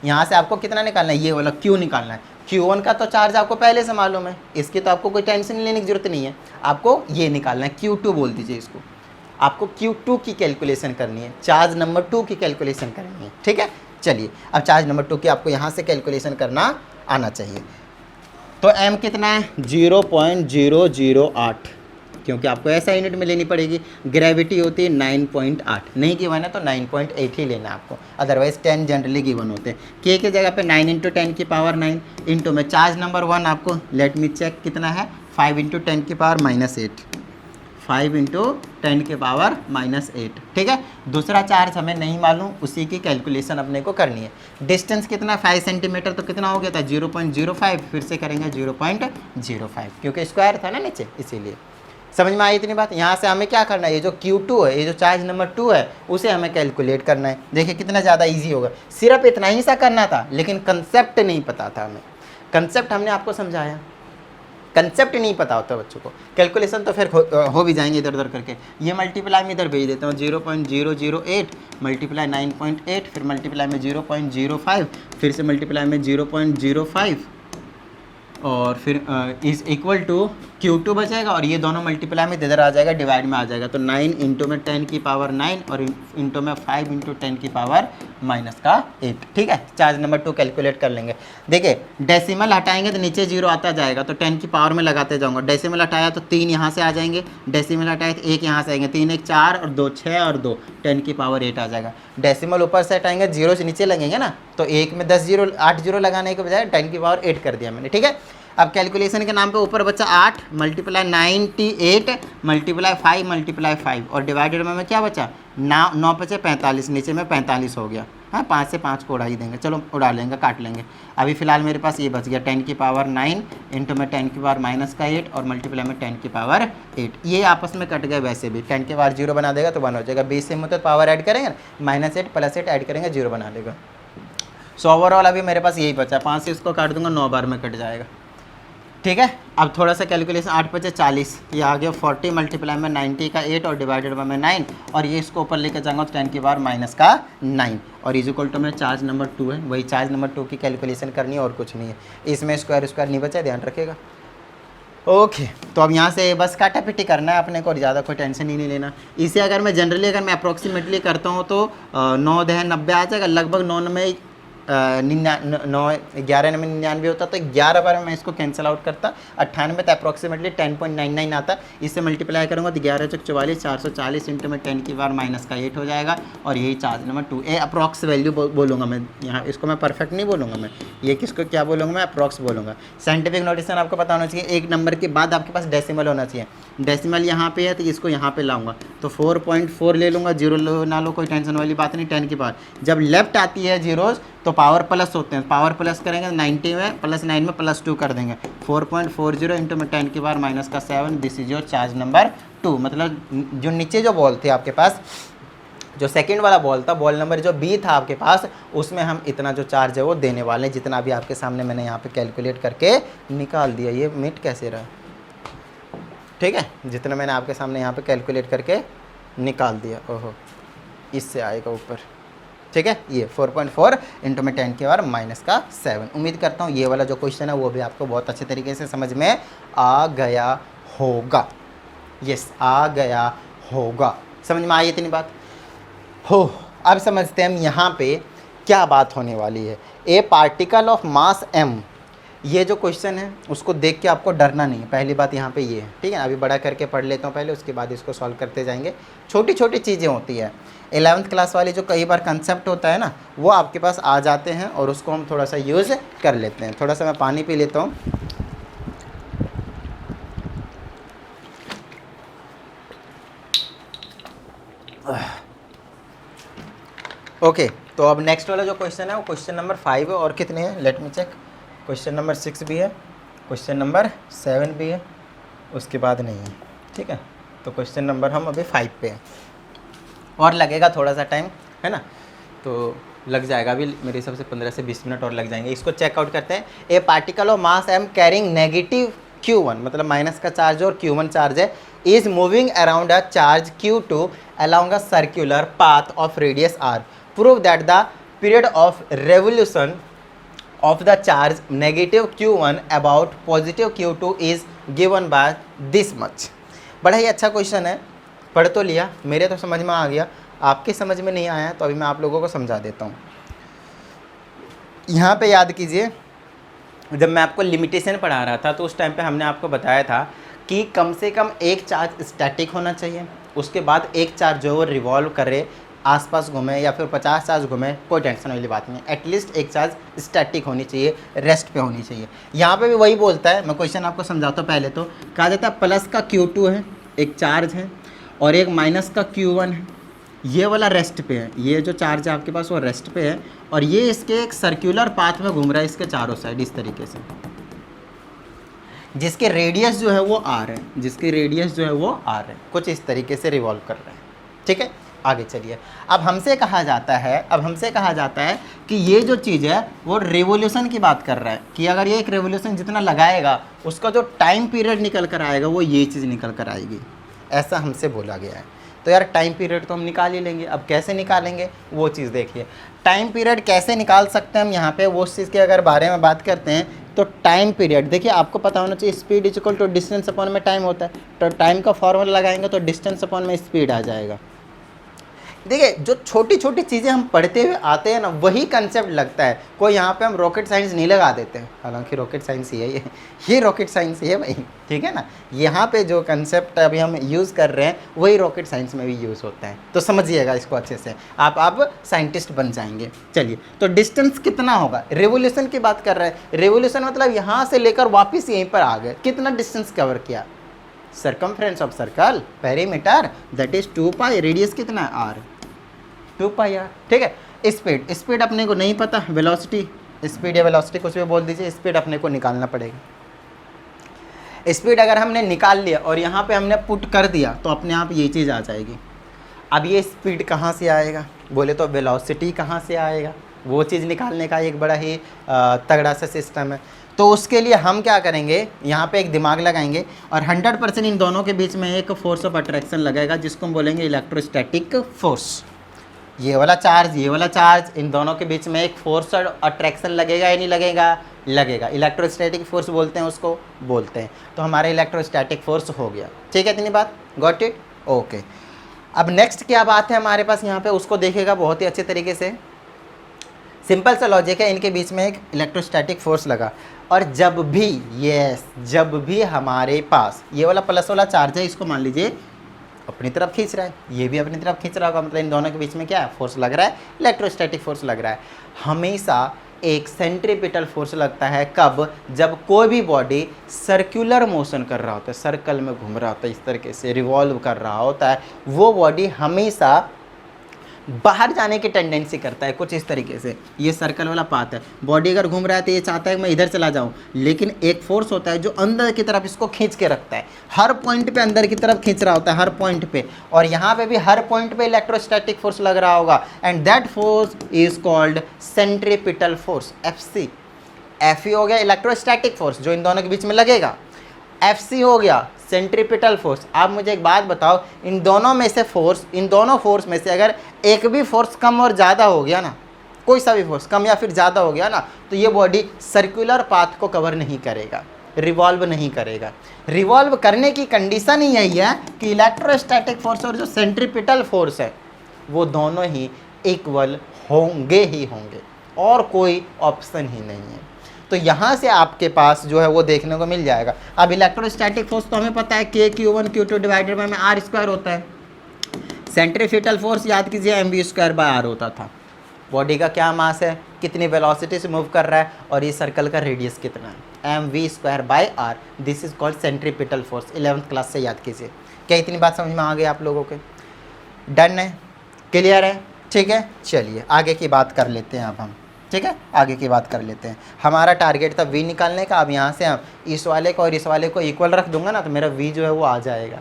यहाँ से आपको कितना निकालना है? ये वाला q निकालना है। Q1 का तो चार्ज आपको पहले से मालूम है, इसकी तो आपको कोई टेंशन लेने की जरूरत नहीं है। आपको ये निकालना है, Q2 बोल दीजिए इसको। आपको Q2 की कैलकुलेशन करनी है, चार्ज नंबर 2 की कैलकुलेशन करनी है, ठीक है। चलिए अब चार्ज नंबर 2 की आपको यहाँ से कैलकुलेशन करना आना चाहिए। तो m कितना है? 0.008, क्योंकि आपको ऐसा यूनिट में लेनी पड़ेगी। ग्रेविटी होती है 9.8, नहीं गिवन है तो 9.8 ही लेना आपको, अदरवाइज 10 जनरली गिवन होते हैं। k की जगह पे 9 × 10 की पावर 9 इंटू में चार्ज नंबर 1 आपको, लेट मी चेक कितना है, 5 × 10 की पावर -8, 5 × 10 की पावर -8, ठीक है। दूसरा चार्ज हमें नहीं मालूम, उसी की कैलकुलेशन अपने को करनी है। डिस्टेंस कितना? 5 सेंटीमीटर, तो कितना हो गया था? 0.05, फिर से करेंगे 0.05, क्योंकि स्क्वायर था ना नीचे, इसीलिए। समझ में आई इतनी बात? यहाँ से हमें क्या करना है? ये जो Q2 है, ये जो चार्ज नंबर 2 है, उसे हमें कैलकुलेट करना है। देखिए कितना ज़्यादा इजी होगा। सिर्फ इतना ही सा करना था, लेकिन कंसेप्ट नहीं पता था हमें। कंसेप्ट हमने आपको समझाया, कंसेप्ट नहीं पता होता बच्चों को, कैलकुलेशन तो फिर हो भी जाएंगे इधर उधर करके। ये मल्टीप्लाई में इधर भेज देता हूँ, 0.008 मल्टीप्लाई 9.8, फिर मल्टीप्लाई में 0.05, फिर से मल्टीप्लाई में 0.05, और फिर इज इक्वल टू Q2 बचेगा, और ये दोनों मल्टीप्लाई में इधर आ जाएगा, डिवाइड में आ जाएगा। तो 9 इंटू में 10 की पावर 9 और इंटू में 5 इंटू 10 की पावर -8, ठीक है। चार्ज नंबर 2 कैलकुलेट कर लेंगे। देखिए डेसिमल हटाएंगे तो नीचे 0 आता जाएगा, तो 10 की पावर में लगाते जाऊँगा। डेसिमल हटाया तो 3 यहाँ से आ जाएंगे, डेसिमल हटाए तो 1 यहाँ से आएंगे, 3 1 4 और 2 6 और 2 10 की पावर 8 आ जाएगा। डेसिमल ऊपर से हटाएंगे, 0 से नीचे लगेंगे ना, तो 1 में 10 0 8 0 लगाने के बजाय 10 की पावर 8 कर दिया मैंने, ठीक है। अब कैलकुलेशन के नाम पे ऊपर बच्चा 8 मल्टीप्लाई 98 मल्टीप्लाई 5 मल्टीप्लाई 5, और डिवाइडेड में क्या बचा? 9 बचे 45, नीचे में 45 हो गया। हाँ 5 से 5 को उड़ा ही देंगे, चलो उड़ा लेंगे, काट लेंगे। अभी फ़िलहाल मेरे पास ये बच गया 10 की पावर 9 इंटू में 10 की पावर -8 और मल्टीप्लाई में 10 की पावर 8। ये आपस में कट गए, वैसे भी 10 की पावर 0 बना देगा तो 1 हो जाएगा। 20 से मतलब पावर ऐड करेंगे, -8 + 8 ऐड करेंगे 0 बना देगा। सो ओवरऑल अभी मेरे पास यही बचा, 5 से इसको काट दूंगा, 9 बार में कट जाएगा, ठीक है। अब थोड़ा सा कैलकुलेशन, 8 बचे 40, ये आ गया 40 मल्टीप्लाई में 90 का 8 और डिवाइडेड बाय में 9, और ये इसको ऊपर लेकर जाऊँगा तो 10 की पावर -9, और इज इक्वल टू में चार्ज नंबर 2 है, वही चार्ज नंबर 2 की कैलकुलेशन करनी है और कुछ नहीं है। इसमें स्क्वायर नहीं बचा, ध्यान रखिएगा। ओके, तो अब यहाँ से बस काटापिटी करना है अपने को, और ज़्यादा कोई टेंशन ही नहीं लेना। इसे अगर मैं जनरली अगर मैं अप्रॉक्सीमेटली करता हूँ तो 9 10 90 आ जाएगा, लगभग 9 में 11 में 99 होता तो 11 बार मैं इसको कैंसिल आउट करता, 98 तो अप्रॉक्सीमेटली 10.99 आता, इससे मल्टीप्लाई करूँगा तो 11 चौक 44, 440 इंटू में 10 की पावर माइनस का 8 हो जाएगा, और यही चार्ज नंबर 2 ए अप्रॉक्स वैल्यू बोलूँगा मैं यहाँ, इसको मैं परफेक्ट नहीं बोलूँगा मैं, ये किसको क्या बोलूँगा मैं, अप्रॉक्स बोलूँगा। साइंटिफिक नोटेशन आपको पता होना चाहिए, एक नंबर के बाद आपके पास डेसिमल होना चाहिए, डेसिमल यहाँ पे है तो इसको यहाँ पे लाऊंगा तो 4.4 ले लूँगा, जीरो ना लो कोई टेंशन वाली बात नहीं, 10 की पावर जब लेफ्ट आती है जीरोज़ तो पावर प्लस होते हैं, पावर प्लस करेंगे 90 में प्लस 9 में प्लस 2 कर देंगे, 4.40 इंटू में 10 की पावर माइनस का 7, this is your charge number 2। मतलब जो नीचे जो बॉल थे आपके पास, जो सेकंड वाला बॉल था, बॉल नंबर जो बी था आपके पास, उसमें हम इतना जो चार्ज है वो देने वाले हैं, जितना भी आपके सामने मैंने यहाँ पे कैलकुलेट करके निकाल दिया। ये मिट कैसे रहा, ठीक है, जितना मैंने आपके सामने यहाँ पे कैलकुलेट करके निकाल दिया, ओहो इससे आएगा ऊपर, ठीक है। ये 4.4 इंटू में 10 की पावर माइनस का 7। उम्मीद करता हूँ ये वाला जो क्वेश्चन है वो भी आपको बहुत अच्छे तरीके से समझ में आ गया होगा। यस, आ गया होगा, समझ में आई इतनी बात हो। अब समझते हैं हम यहाँ पे क्या बात होने वाली है। ए पार्टिकल ऑफ मास m, ये जो क्वेश्चन है उसको देख के आपको डरना नहीं है, पहली बात यहाँ पे ये है, ठीक है। अभी बड़ा करके पढ़ लेता हूँ पहले, उसके बाद इसको सॉल्व करते जाएंगे। छोटी छोटी चीज़ें होती है, 11th क्लास वाली जो कई बार कंसेप्ट होता है ना, वो आपके पास आ जाते हैं और उसको हम थोड़ा सा यूज़ कर लेते हैं। थोड़ा सा मैं पानी पी लेता हूँ। ओके, तो अब नेक्स्ट वाला जो क्वेश्चन है वो क्वेश्चन नंबर 5 है, और कितने हैं let me check. Question number 6 भी है, क्वेश्चन नंबर 7 भी है, उसके बाद नहीं है, ठीक है। तो क्वेश्चन नंबर हम अभी 5 पे हैं, और लगेगा थोड़ा सा टाइम, है ना, तो लग जाएगा अभी मेरे हिसाब से 15 से 20 मिनट और लग जाएंगे। इसको चेकआउट करते हैं। ए particle of mass m carrying negative q1, मतलब माइनस का चार्ज और q1 चार्ज है, is moving around a charge q2 along a circular path of radius r, prove that the period of revolution of the charge negative q1 about positive q2 is given by this much। बड़ा ही अच्छा क्वेश्चन है, पढ़ तो लिया, मेरे तो समझ में आ गया, आपके समझ में नहीं आया तो अभी मैं आप लोगों को समझा देता हूँ। यहाँ पे याद कीजिए, जब मैं आपको लिमिटेशन पढ़ा रहा था तो उस टाइम पे हमने आपको बताया था कि कम से कम एक चार्ज स्टैटिक होना चाहिए, उसके बाद एक चार्ज जो है वो रिवॉल्व करे, आसपास घूमे, या फिर 50 चार्ज घूमे, कोई टेंशन वाली बात नहीं। एटलीस्ट एक चार्ज स्टैटिक होनी चाहिए, रेस्ट पे होनी चाहिए। यहाँ पे भी वही बोलता है, मैं क्वेश्चन आपको समझाता हूँ। पहले तो कहा जाता है प्लस का Q2 है, एक चार्ज है, और एक माइनस का Q1 है, ये वाला रेस्ट पे है, ये जो चार्ज है आपके पास वो रेस्ट पे है, और ये इसके एक सर्क्यूलर पाथ में घूम रहा है इसके चारों साइड इस तरीके से, जिसके रेडियस जो है वो R है, जिसकी रेडियस जो है वो R है, कुछ इस तरीके से रिवॉल्व कर रहा है, ठीक है। आगे चलिए, अब हमसे कहा जाता है कि ये जो चीज़ है वो रेवोल्यूशन की बात कर रहा है, कि अगर ये एक रेवोल्यूशन जितना लगाएगा उसका जो टाइम पीरियड निकल कर आएगा वो ये चीज़ निकल कर आएगी, ऐसा हमसे बोला गया है। तो यार टाइम पीरियड तो हम निकाल ही लेंगे, अब कैसे निकालेंगे वो चीज़ देखिए। टाइम पीरियड कैसे निकाल सकते हैं हम, यहाँ पे वो चीज़ के अगर बारे में बात करते हैं तो टाइम पीरियड देखिए, आपको पता होना चाहिए speed is equal to distance upon में टाइम होता है, तो टाइम का फॉर्मूला लगाएंगे तो डिस्टेंस अपॉन में स्पीड आ जाएगा। देखिए जो छोटी छोटी चीज़ें हम पढ़ते हुए आते हैं ना, वही कंसेप्ट लगता है। कोई यहाँ पे हम रॉकेट साइंस नहीं लगा देते हैं, हालांकि रॉकेट साइंस ही है ये रॉकेट साइंस ही है भाई, ठीक है ना। यहाँ पे जो कंसेप्ट अभी हम यूज़ कर रहे हैं वही रॉकेट साइंस में भी यूज़ होता है, तो समझिएगा इसको अच्छे से, आप साइंटिस्ट बन जाएंगे। चलिए, तो डिस्टेंस कितना होगा, रेवोल्यूशन की बात कर रहे हैं। रेवोल्यूशन मतलब यहाँ से लेकर वापस यहीं पर आ गए, कितना डिस्टेंस कवर किया, circumference of circle, perimeter, that is 2 pi, radius कितना है r, 2 पाई r, ठीक है। स्पीड अपने को नहीं पता, वेलोसिटी, स्पीड या वेलोसिटी कुछ भी बोल दीजिए, स्पीड अपने को निकालना पड़ेगा। स्पीड अगर हमने निकाल लिया और यहाँ पे हमने पुट कर दिया तो अपने आप ये चीज़ आ जाएगी। अब ये स्पीड कहाँ से आएगा, बोले तो वेलोसिटी कहाँ से आएगा, वो चीज़ निकालने का एक बड़ा ही तगड़ा सा सिस्टम है। तो उसके लिए हम क्या करेंगे, यहाँ पे एक दिमाग लगाएंगे और 100% इन दोनों के बीच में एक फोर्स ऑफ अट्रैक्शन लगेगा, जिसको हम बोलेंगे इलेक्ट्रोस्टैटिक फोर्स। ये वाला चार्ज, इन दोनों के बीच में एक फोर्स और अट्रैक्शन लगेगा या नहीं लगेगा, लगेगा। इलेक्ट्रोस्टैटिक फोर्स बोलते हैं उसको, बोलते हैं। तो हमारा इलेक्ट्रोस्टैटिक फोर्स हो गया, ठीक है, इतनी बात, गॉट इट, ओके। अब नेक्स्ट क्या बात है हमारे पास यहाँ पे, उसको देखेगा बहुत ही अच्छे तरीके से। सिंपल सा लॉजिक है, इनके बीच में एक इलेक्ट्रोस्टैटिक फोर्स लगा और जब भी हमारे पास ये वाला प्लस वाला चार्ज है, इसको मान लीजिए अपनी तरफ खींच रहा है, ये भी अपनी तरफ खींच रहा होगा, मतलब इन दोनों के बीच में क्या है, फोर्स लग रहा है, इलेक्ट्रोस्टैटिक फोर्स लग रहा है। हमेशा एक सेंट्रीपिटल फोर्स लगता है कब, जब कोई भी बॉडी सर्कुलर मोशन कर रहा होता है, सर्कल में घूम रहा होता है, इस तरीके से रिवॉल्व कर रहा होता है, वो बॉडी हमेशा बाहर जाने की टेंडेंसी करता है, कुछ इस तरीके से। ये सर्कल वाला पाथ है, बॉडी अगर घूम रहा है तो ये चाहता है कि मैं इधर चला जाऊं, लेकिन एक फोर्स होता है जो अंदर की तरफ इसको खींच के रखता है, हर पॉइंट पे अंदर की तरफ खींच रहा होता है, हर पॉइंट पे, और यहाँ पे भी हर पॉइंट पे इलेक्ट्रोस्टैटिक फोर्स लग रहा होगा, and that force is called centripetal force, FC. FE हो गया इलेक्ट्रोस्टैटिक फोर्स जो इन दोनों के बीच में लगेगा, एफसी हो गया सेंट्रीपिटल फोर्स। आप मुझे एक बात बताओ, इन दोनों फोर्स में से अगर एक भी फोर्स कम और ज़्यादा हो गया ना, कोई सा भी फोर्स कम या फिर ज़्यादा हो गया ना, तो ये बॉडी सर्कुलर पाथ को कवर नहीं करेगा, रिवॉल्व नहीं करेगा। रिवॉल्व करने की कंडीशन ही यही है कि इलेक्ट्रोस्टैटिक फोर्स और जो सेंट्रीपिटल फोर्स है वो दोनों ही इक्वल होंगे ही होंगे, और कोई ऑप्शन ही नहीं है। तो यहाँ से आपके पास जो है वो देखने को मिल जाएगा। अब इलेक्ट्रोस्टैटिक फोर्स तो हमें पता है K(Q1 Q2) डिवाइडेड बाय में R² होता है। सेंट्रीपिटल फोर्स याद कीजिए mv²/r होता था। बॉडी का क्या मास है, कितनी वेलोसिटी से मूव कर रहा है, और ये सर्कल का रेडियस कितना है, mv²/r, this is called centripetal force. 11th class से याद कीजिए। क्या इतनी बात समझ में आ गई आप लोगों के? डन है, क्लियर है, ठीक है। चलिए आगे की बात कर लेते हैं अब हम, ठीक है, आगे की बात कर लेते हैं। हमारा टारगेट था v निकालने का। अब यहाँ से हम इस वाले को और इस वाले को इक्वल रख दूंगा ना, तो मेरा v जो है वो आ जाएगा।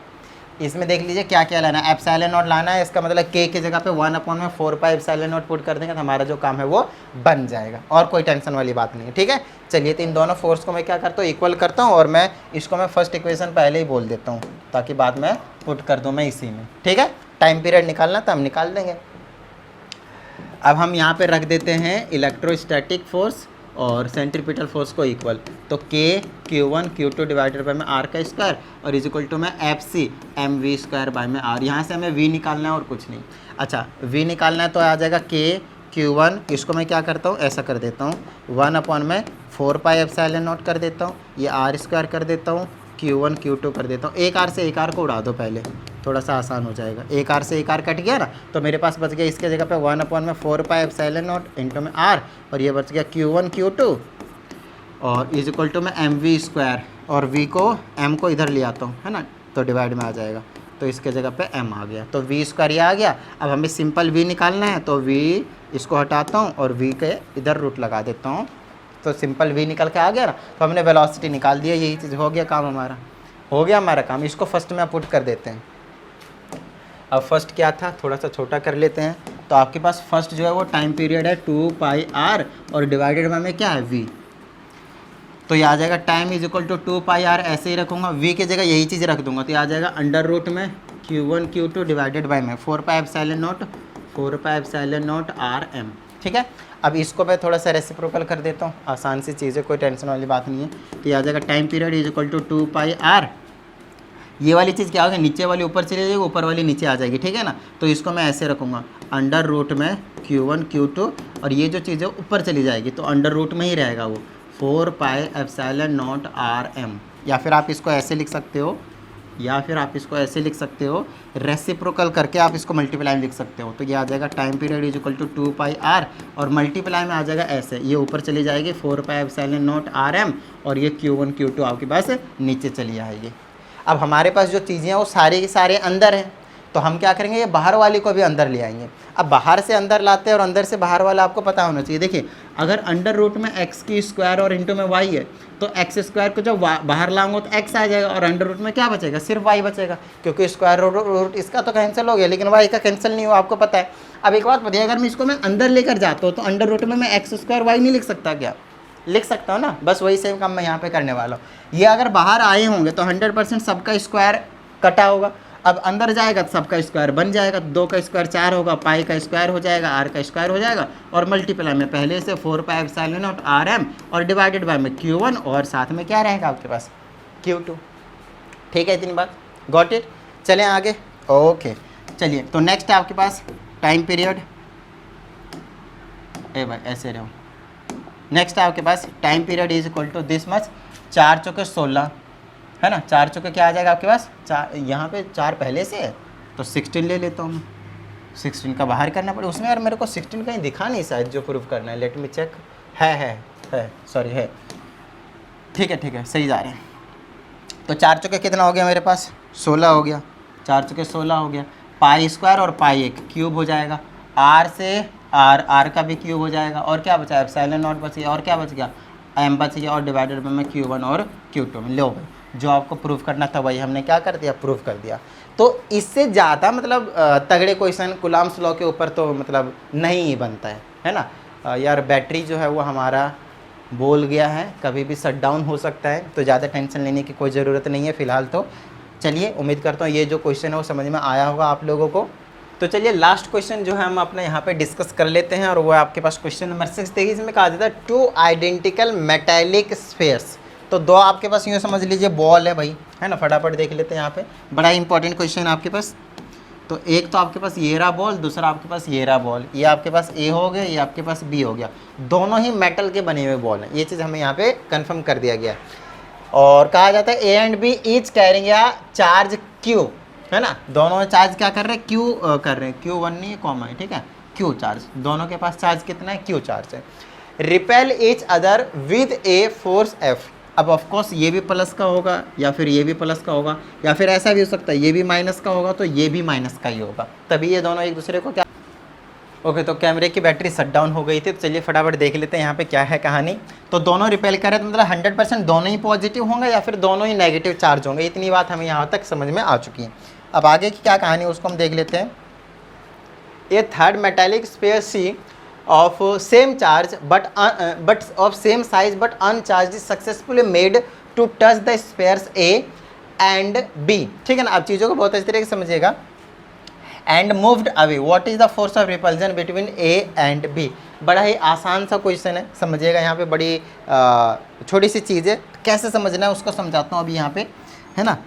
इसमें देख लीजिए क्या क्या लाना है, एप्सिलॉन नॉट लाना है, इसका मतलब k की जगह पे 1/4 एप्सिलॉन नॉट पुट कर देंगे तो हमारा जो काम है वो बन जाएगा, और कोई टेंशन वाली बात नहीं है, ठीक है। चलिए, तो इन दोनों फोर्स को मैं क्या करता हूँ, इक्वल करता हूँ, और मैं इसको मैं फर्स्ट इक्वेशन पहले ही बोल देता हूँ ताकि बाद में पुट कर दूँ मैं इसी में, ठीक है। टाइम पीरियड निकालना तो हम निकाल देंगे। अब हम यहाँ पे रख देते हैं इलेक्ट्रोस्टैटिक फोर्स और सेंट्रीपिटल फोर्स को इक्वल, तो K(Q1 Q2) डिवाइडेड बाय में R² और इज इक्वल टू में FC mv²/r। यहाँ से हमें v निकालना है और कुछ नहीं। अच्छा, v निकालना है तो आ जाएगा K(Q1), इसको मैं क्या करता हूँ, ऐसा कर देता हूँ, 1/4πε0 कर देता हूँ, ये R² कर देता हूँ, Q1 Q2 कर देता हूँ। एक R से एक R को उड़ा दो पहले, थोड़ा सा आसान हो जाएगा। एक R से एक R कट गया ना, तो मेरे पास बच गया इसके जगह पे 1/4πε0 इंटू में R, और ये बच गया Q1 Q2 और इज इक्वल टू में mv², और v को m को इधर ले आता हूँ, है ना, तो डिवाइड में आ जाएगा, तो इसके जगह पे m आ गया, तो v² ये आ गया। अब हमें सिंपल v निकालना है, तो v इसको हटाता हूँ और v के इधर रूट लगा देता हूँ, तो सिंपल v निकल के आ गया ना, तो हमने वेलोसिटी निकाल दिया। यही चीज़ हो गया, काम हमारा हो गया, हमारा काम। इसको फर्स्ट में पुट कर देते हैं। अब फर्स्ट क्या था, थोड़ा सा छोटा कर लेते हैं, तो आपके पास फर्स्ट जो है वो टाइम पीरियड है 2πr और डिवाइडेड बाय में क्या है v, तो ये आ जाएगा time is equal to 2πr, ऐसे ही रखूँगा, v की जगह यही चीज़ रख दूंगा, तो ये आ जाएगा अंडर रूट में Q1 Q2 डिवाइडेड बाय में 4πε0 rm, ठीक है। अब इसको मैं थोड़ा सा रेसिप्रोकल कर देता हूँ, आसान सी चीज़ है, कोई टेंशन वाली बात नहीं है। तो ये आ जाएगा time period is equal to 2πr, ये वाली चीज़ क्या होगी, नीचे वाली ऊपर चली जाएगी, ऊपर वाली नीचे आ जाएगी, ठीक है ना। तो इसको मैं ऐसे रखूँगा, अंडर रूट में Q1 Q2, और ये जो चीज़ है ऊपर चली जाएगी, तो अंडर रूट में ही रहेगा वो 4πε0 rm। या फिर आप इसको ऐसे लिख सकते हो, रेसिप्रोकल करके आप इसको मल्टीप्लाई में लिख सकते हो। तो ये आ जाएगा time period is equal to 2πr, और मल्टीप्लाई में आ जाएगा ऐसे, ये ऊपर चली जाएगी 4πε0 rm, और ये Q1 Q2 आपके पास नीचे चली आएगी। अब हमारे पास जो चीज़ें हैं वो सारे के सारे अंदर हैं, तो हम क्या करेंगे, ये बाहर वाली को भी अंदर ले आएंगे। अब बाहर से अंदर लाते हैं और अंदर से बाहर वाला आपको पता होना चाहिए। देखिए, अगर अंडर रूट में x² और इंटू में y है, तो x² को जब बाहर लाऊंगा तो x आ जाएगा, और अंडर रूट में क्या बचेगा, सिर्फ y बचेगा, क्योंकि स्क्वायर रूट इसका तो कैंसिल हो गया, लेकिन y का कैंसिल नहीं हुआ, आपको पता है। अब एक बात बताइए, अगर मैं इसको मैं अंदर लेकर जाता हूँ तो अंडर रूट में मैं x² y नहीं लिख सकता क्या? लिख सकता हूँ ना, बस वही सेम काम मैं यहाँ पे करने वाला हूँ। ये अगर बाहर आए होंगे तो 100% सबका स्क्वायर कटा होगा, अब अंदर जाएगा तो सबका स्क्वायर बन जाएगा, 2 का स्क्वायर 4 होगा, पाई का स्क्वायर हो जाएगा, आर का स्क्वायर हो जाएगा, और मल्टीप्लाई में पहले से 4πε0 rm और डिवाइडेड बाय में Q1, और साथ में क्या रहेगा आपके पास Q2, ठीक है। इतनी बात, गॉट इट। चलें आगे, ओके। चलिए, तो नेक्स्ट है आपके पास टाइम पीरियड ए भाई ऐसे रहो। नेक्स्ट है आपके पास time period is equal to this much, 4 चौके 16 है ना, 4 चौके क्या आ जाएगा आपके पास, 4 यहाँ पे 4 पहले से है तो 16 ले लेता हूँ मैं, 16 का बाहर करना पड़े उसमें। यार मेरे को 16 कहीं दिखा नहीं शायद जो प्रूफ करना है, लेट मी चेक। है सॉरी है, ठीक है सही जा रहे हैं। तो 4 चौके कितना हो गया मेरे पास, 16 हो गया, 4 चौके 16 हो गया। पाई स्क्वायर और पाई एक क्यूब हो जाएगा, आर से आर का भी क्यूब हो जाएगा, और क्या बचा, एप्सिलॉन नॉट बच गया, और क्या बच गया, एम बच गया, और डिवाइडेड बाय में Q1 और Q2 में। लो भाई जो आपको प्रूफ करना था वही हमने क्या कर दिया, प्रूफ कर दिया। तो इससे ज़्यादा मतलब तगड़े क्वेश्चन कूलम्ब्स लॉ के ऊपर तो मतलब नहीं ही बनता है ना। यार बैटरी जो है वो हमारा बोल गया है, कभी भी शट डाउन हो सकता है, तो ज़्यादा टेंशन लेने की कोई ज़रूरत नहीं है फ़िलहाल। तो चलिए उम्मीद करता हूँ ये जो क्वेश्चन है वो समझ में आया होगा आप लोगों को। तो चलिए लास्ट क्वेश्चन जो है हम अपने यहाँ पे डिस्कस कर लेते हैं, और वो है आपके पास क्वेश्चन नंबर 6। देखिए इसमें कहा जाता है 2 आइडेंटिकल मेटालिक स्फेयर्स। तो 2 आपके पास यूँ समझ लीजिए बॉल है भाई, है ना, फटाफट देख लेते हैं यहाँ पे, बड़ा इंपॉर्टेंट क्वेश्चन है आपके पास। तो एक तो आपके पास ये रहा बॉल, दूसरा आपके पास ये रहा बॉल, ये आपके पास ए हो गया, ये आपके पास बी हो गया, दोनों ही मेटल के बने हुए बॉल हैं, ये चीज़ हमें यहाँ पे कंफर्म कर दिया गया है। और कहा जाता है A and B each carrying या चार्ज क्यू, है ना, दोनों चार्ज क्या कर रहे हैं, क्यू कर रहे हैं, Q1 नहीं कॉमा है, ठीक है, क्यू चार्ज, दोनों के पास चार्ज कितना है, क्यू चार्ज है। Repel each other with a force F. अब ऑफ कोर्स ये भी प्लस का होगा या फिर ये भी प्लस का होगा, या फिर ऐसा भी हो सकता है ये भी माइनस का होगा तो ये भी माइनस का ही होगा, तभी ये दोनों एक दूसरे को क्या। ओके तो कैमरे की बैटरी शट डाउन हो गई थी, तो चलिए फटाफट देख लेते हैं यहाँ पे क्या है कहानी। तो दोनों रिपेल करें तो मतलब 100% दोनों ही पॉजिटिव होंगे या फिर दोनों ही नेगेटिव चार्ज होंगे, इतनी बात हमें यहाँ तक समझ में आ चुकी है। अब आगे की क्या कहानी है उसको हम देख लेते हैं। A third metallic sphere C of same charge but of same size but uncharged is successfully made to touch the spheres A and B, ठीक है ना। अब चीज़ों को बहुत अच्छी तरीके से समझिएगा। and moved away, what is the force of repulsion between A and B। बड़ा ही आसान सा क्वेश्चन है, समझिएगा, यहाँ पे बड़ी छोटी सी चीज़ है, कैसे समझना है उसको समझाता हूँ अभी यहाँ पे, है ना।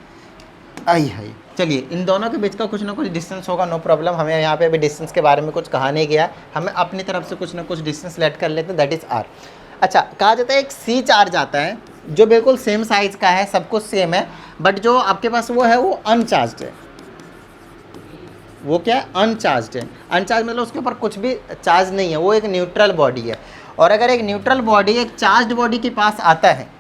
आई है, चलिए इन दोनों के बीच का कुछ ना कुछ डिस्टेंस होगा, नो प्रॉब्लम, हमें यहाँ पे अभी डिस्टेंस के बारे में कुछ कहा नहीं गया, हमें अपनी तरफ से कुछ ना कुछ डिस्टेंस लेट कर लेते हैं, दैट इज़ आर। अच्छा कहा जाता है एक सी चार्ज आता है जो बिल्कुल सेम साइज़ का है, सब कुछ सेम है, बट जो आपके पास वो है वो अनचार्ज है। वो क्या है, अनचार्ज है। अनचार्ज मतलब उसके ऊपर कुछ भी चार्ज नहीं है, वो एक न्यूट्रल बॉडी है। और अगर एक न्यूट्रल बॉडी एक चार्ज बॉडी के पास आता है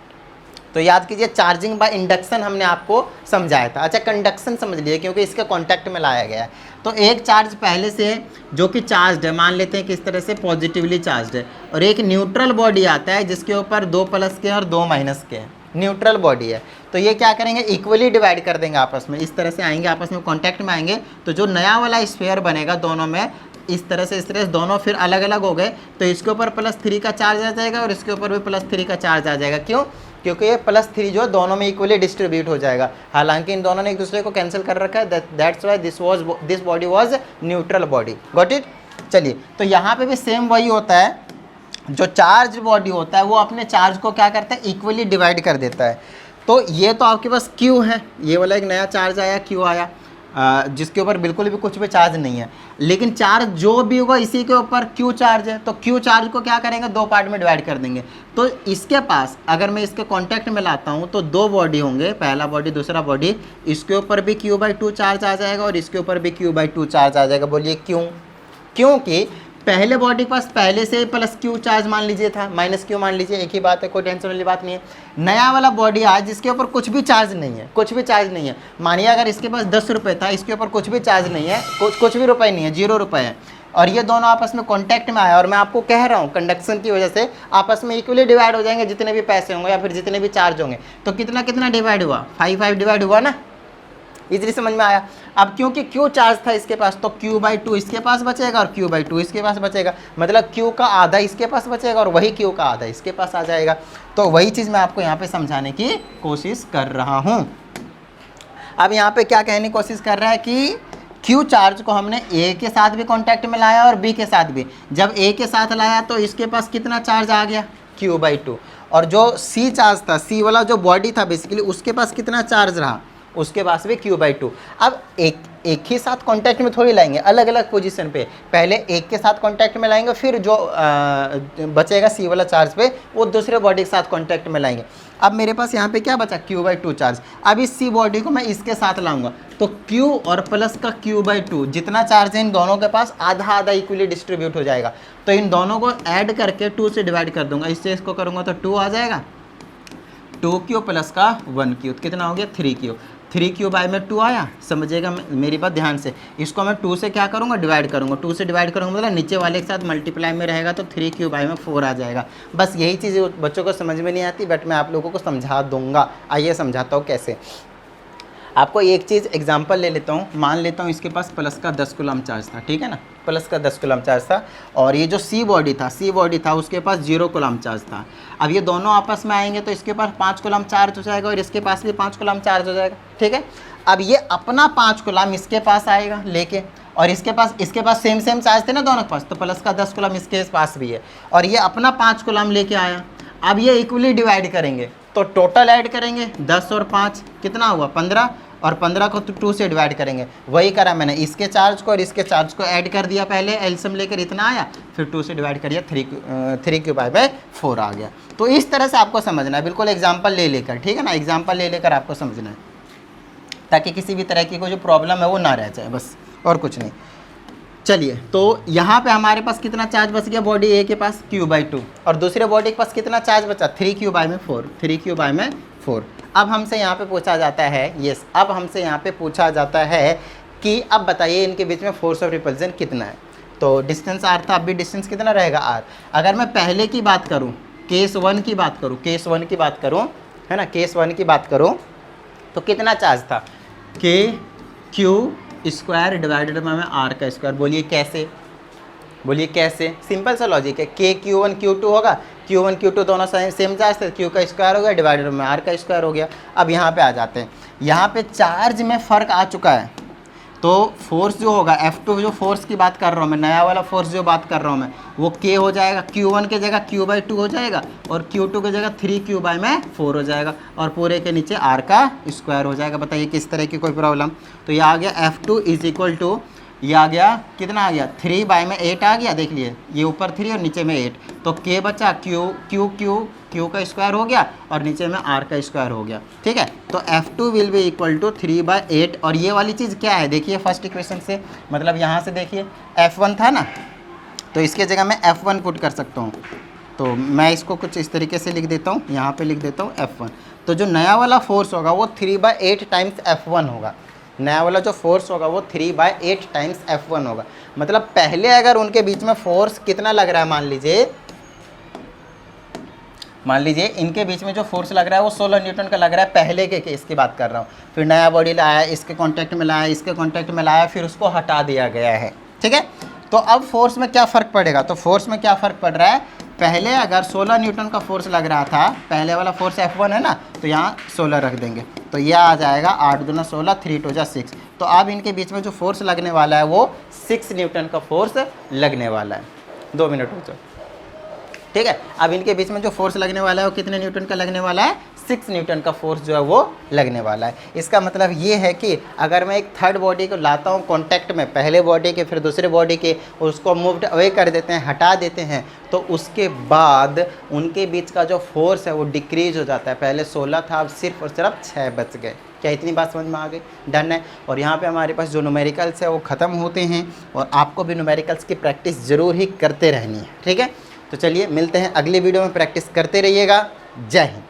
तो याद कीजिए चार्जिंग बाय इंडक्शन हमने आपको समझाया था। अच्छा कंडक्शन समझ लीजिए क्योंकि इसके कांटेक्ट में लाया गया है। तो एक चार्ज पहले से है जो कि चार्ज है, मान लेते हैं किस तरह से पॉजिटिवली चार्ज है, और एक न्यूट्रल बॉडी आता है जिसके ऊपर 2 प्लस के और 2 माइनस के हैं, न्यूट्रल बॉडी है। तो ये क्या करेंगे, इक्वली डिवाइड कर देंगे आपस में, इस तरह से आएंगे आपस में कॉन्टैक्ट में आएंगे, तो जो नया वाला स्फीयर बनेगा दोनों में इस तरह से दोनों फिर अलग अलग हो गए, तो इसके ऊपर +3 का चार्ज आ जाएगा और इसके ऊपर भी +3 का चार्ज आ जाएगा। क्यों, क्योंकि ये +3 जो दोनों में इक्वली डिस्ट्रीब्यूट हो जाएगा। हालांकि इन दोनों ने एक दूसरे को कैंसिल कर रखा है, that's why this body was neutral body, got it. चलिए तो यहाँ पे भी सेम वही होता है, जो चार्ज बॉडी होता है वो अपने चार्ज को क्या करता है, इक्वली डिवाइड कर देता है। तो ये तो आपके पास Q है, ये वाला एक नया चार्ज आया Q आया, जिसके ऊपर बिल्कुल भी कुछ भी चार्ज नहीं है, लेकिन चार्ज जो भी होगा इसी के ऊपर Q चार्ज है। तो Q चार्ज को क्या करेंगे, 2 पार्ट में डिवाइड कर देंगे। तो इसके पास अगर मैं इसके कांटेक्ट में लाता हूँ तो 2 बॉडी होंगे, पहला बॉडी दूसरा बॉडी, इसके ऊपर भी Q/2 चार्ज आ जाएगा और इसके ऊपर भी Q/2 चार्ज आ जाएगा। बोलिए क्यों, क्योंकि पहले बॉडी के पास पहले से +Q चार्ज मान लीजिए था, -Q मान लीजिए, एक ही बात है, कोई टेंशन वाली बात नहीं है। नया वाला बॉडी आज जिसके ऊपर कुछ भी चार्ज नहीं है, कुछ भी चार्ज नहीं है, मानिए अगर इसके पास 10 रुपये था, इसके ऊपर कुछ भी चार्ज नहीं है, कुछ भी रुपये नहीं है, 0 रुपये है, और ये दोनों आपस में कॉन्टैक्ट में आया, और मैं आपको कह रहा हूँ कंडक्शन की वजह से आपस में इक्वली डिवाइड हो जाएंगे, जितने भी पैसे होंगे या फिर जितने भी चार्ज होंगे। तो कितना कितना डिवाइड हुआ, 5 डिवाइड हुआ ना, इजीली समझ में आया। अब क्योंकि Q चार्ज था इसके पास तो Q/2 इसके पास बचेगा और Q/2 इसके पास बचेगा, मतलब Q का आधा इसके पास बचेगा और वही Q का आधा इसके पास आ जाएगा। तो वही चीज़ मैं आपको यहाँ पे समझाने की कोशिश कर रहा हूँ। अब यहाँ पे क्या कहने की कोशिश कर रहा है कि Q चार्ज को हमने A के साथ भी कॉन्टैक्ट में लाया और B के साथ भी। जब A के साथ लाया तो इसके पास कितना चार्ज आ गया, Q/2, और जो C चार्ज था, C वाला जो बॉडी था बेसिकली, उसके पास कितना चार्ज रहा, उसके पास भी Q/2। अब एक ही साथ कांटेक्ट में थोड़ी लाएंगे, अलग अलग पोजीशन पे, पहले एक के साथ कांटेक्ट में लाएंगे, फिर जो बचेगा C वाला चार्ज पे वो दूसरे बॉडी के साथ कांटेक्ट में लाएंगे। अब मेरे पास यहाँ पे क्या बचा, Q/2 चार्ज। अब इस C बॉडी को मैं इसके साथ लाऊंगा तो Q और प्लस का Q/2 जितना चार्ज है इन दोनों के पास आधा आधा इक्वली डिस्ट्रीब्यूट हो जाएगा। तो इन दोनों को ऐड करके 2 से डिवाइड कर दूंगा, इससे इसको करूँगा तो 2 आ जाएगा, 2Q प्लस का 1Q कितना हो गया 3Q। 3Q बाय में 2 आया, समझिएगा मेरी बात ध्यान से। इसको मैं 2 से क्या करूँगा, डिवाइड करूँगा, 2 से डिवाइड करूँगा मतलब नीचे वाले के साथ मल्टीप्लाई में रहेगा तो 3Q बाय में 4 आ जाएगा। बस यही चीज़ बच्चों को समझ में नहीं आती, बट मैं आप लोगों को समझा दूंगा। आइए समझाता हूँ कैसे। आपको एक चीज़ एग्जांपल ले लेता हूँ, मान लेता हूँ इसके पास प्लस का 10 कूलम चार्ज था, ठीक है ना, प्लस का 10 कूलम चार्ज था, और ये जो C बॉडी था उसके पास 0 कूलम चार्ज था। अब ये दोनों आपस में आएंगे तो इसके पास 5 कूलम चार्ज हो जाएगा और इसके पास भी 5 कूलम चार्ज हो जाएगा, ठीक है। अब ये अपना 5 कूलम इसके पास आएगा लेके, और इसके पास सेम चार्ज थे ना दोनों के पास, तो प्लस का 10 कूलम इसके पास भी है, और ये अपना 5 कूलम लेके आया। अब ये इक्वली डिवाइड करेंगे तो टोटल ऐड करेंगे 10 और 5 कितना हुआ 15, और 15 को तो 2 से डिवाइड करेंगे। वही करा मैंने, इसके चार्ज को और इसके चार्ज को ऐड कर दिया पहले, एलसीएम लेकर इतना आया, फिर 2 से डिवाइड करिए 3Q/4 आ गया। तो इस तरह से आपको समझना है, बिल्कुल एग्जाम्पल ले लेकर, ठीक है ना, एग्जाम्पल ले लेकर आपको समझना है, ताकि किसी भी तरह की कोई जो प्रॉब्लम है वो ना रह जाए, बस और कुछ नहीं। चलिए, तो यहाँ पे हमारे पास कितना चार्ज बच गया बॉडी ए के पास Q/2, और दूसरे बॉडी के पास कितना चार्ज बचा 3Q/4। अब हमसे यहाँ पे पूछा जाता है, यस, अब हमसे यहाँ पे पूछा जाता है कि अब बताइए इनके बीच में फोर्स ऑफ रिपल्जन कितना है। तो डिस्टेंस R था, अब भी डिस्टेंस कितना रहेगा R। अगर मैं पहले की बात करूँ, केस 1 की बात करूँ, है ना, केस 1 की बात करूँ तो कितना चार्ज था KQ² डिवाइडेड बाय R का स्क्वायर। बोलिए कैसे, सिंपल सा लॉजिक है, Q1 Q2 होगा, Q1 Q2 दोनों सेम चार्ज थे, Q का स्क्वायर हो गया डिवाइडेड में R का स्क्वायर हो गया। अब यहाँ पे आ जाते हैं, यहाँ पे चार्ज में फ़र्क आ चुका है, तो फोर्स जो होगा F2, जो फोर्स की बात कर रहा हूँ मैं, नया वाला फोर्स जो बात कर रहा हूँ मैं, वो K हो जाएगा, Q1 के जगह Q/2 हो जाएगा, और Q2 की जगह 3Q/4 हो जाएगा, और पूरे के नीचे R का स्क्वायर हो जाएगा। बताइए किस तरह की कोई प्रॉब्लम। तो ये आ गया F2 = ये आ गया, कितना आ गया 3/8 आ गया, देख लिए, ये ऊपर 3 और नीचे में 8, तो K बचा Q का स्क्वायर हो गया और नीचे में R का स्क्वायर हो गया, ठीक है। तो F2 will be equal to 3/8, और ये वाली चीज़ क्या है देखिए फर्स्ट इक्वेशन से, मतलब यहाँ से देखिए F1 था ना, तो इसके जगह मैं F1 पुट कर सकता हूँ। तो मैं इसको कुछ इस तरीके से लिख देता हूँ, यहाँ पे लिख देता हूँ F1। तो जो नया वाला फोर्स होगा वो 3/8 टाइम्स F1 होगा, नया वाला जो फोर्स होगा वो 3/8 टाइम्स F1 होगा। मतलब पहले अगर उनके बीच में फोर्स कितना लग रहा है, मान लीजिए इनके बीच में जो फोर्स लग रहा है वो 16 न्यूटन का लग रहा है, पहले के केस की बात कर रहा हूँ। फिर नया बॉडी लाया, इसके कांटेक्ट में लाया, इसके कांटेक्ट में लाया, फिर उसको हटा दिया गया है, ठीक है। तो अब फोर्स में क्या फ़र्क पड़ेगा, तो फोर्स में क्या फ़र्क पड़ रहा है, पहले अगर 16 न्यूटन का फोर्स लग रहा था, पहले वाला फोर्स F1 है ना, तो यहाँ 16 रख देंगे, तो यह आ जाएगा 8 दूना 16, 3 2 जा 6। तो अब इनके बीच में जो फोर्स लगने वाला है वो 6 न्यूटन का फोर्स लगने वाला है। 2 मिनट हो जाओ, ठीक है। अब इनके बीच में जो फोर्स लगने वाला है वो कितने न्यूटन का लगने वाला है, 6 न्यूटन का फोर्स जो है वो लगने वाला है। इसका मतलब ये है कि अगर मैं एक थर्ड बॉडी को लाता हूँ कांटेक्ट में, पहले बॉडी के फिर दूसरे बॉडी के, और उसको मूव्ड अवे कर देते हैं, हटा देते हैं, तो उसके बाद उनके बीच का जो फोर्स है वो डिक्रीज हो जाता है। पहले 16 था, अब सिर्फ और सिर्फ 6 बच गए। क्या इतनी बात समझ में आ गई? डन है। और यहाँ पे हमारे पास जो न्यूमेरिकल्स है वो ख़त्म होते हैं, और आपको भी न्यूमेरिकल्स की प्रैक्टिस ज़रूर ही करते रहनी है, ठीक है। तो चलिए मिलते हैं अगली वीडियो में, प्रैक्टिस करते रहिएगा। जय हिंद।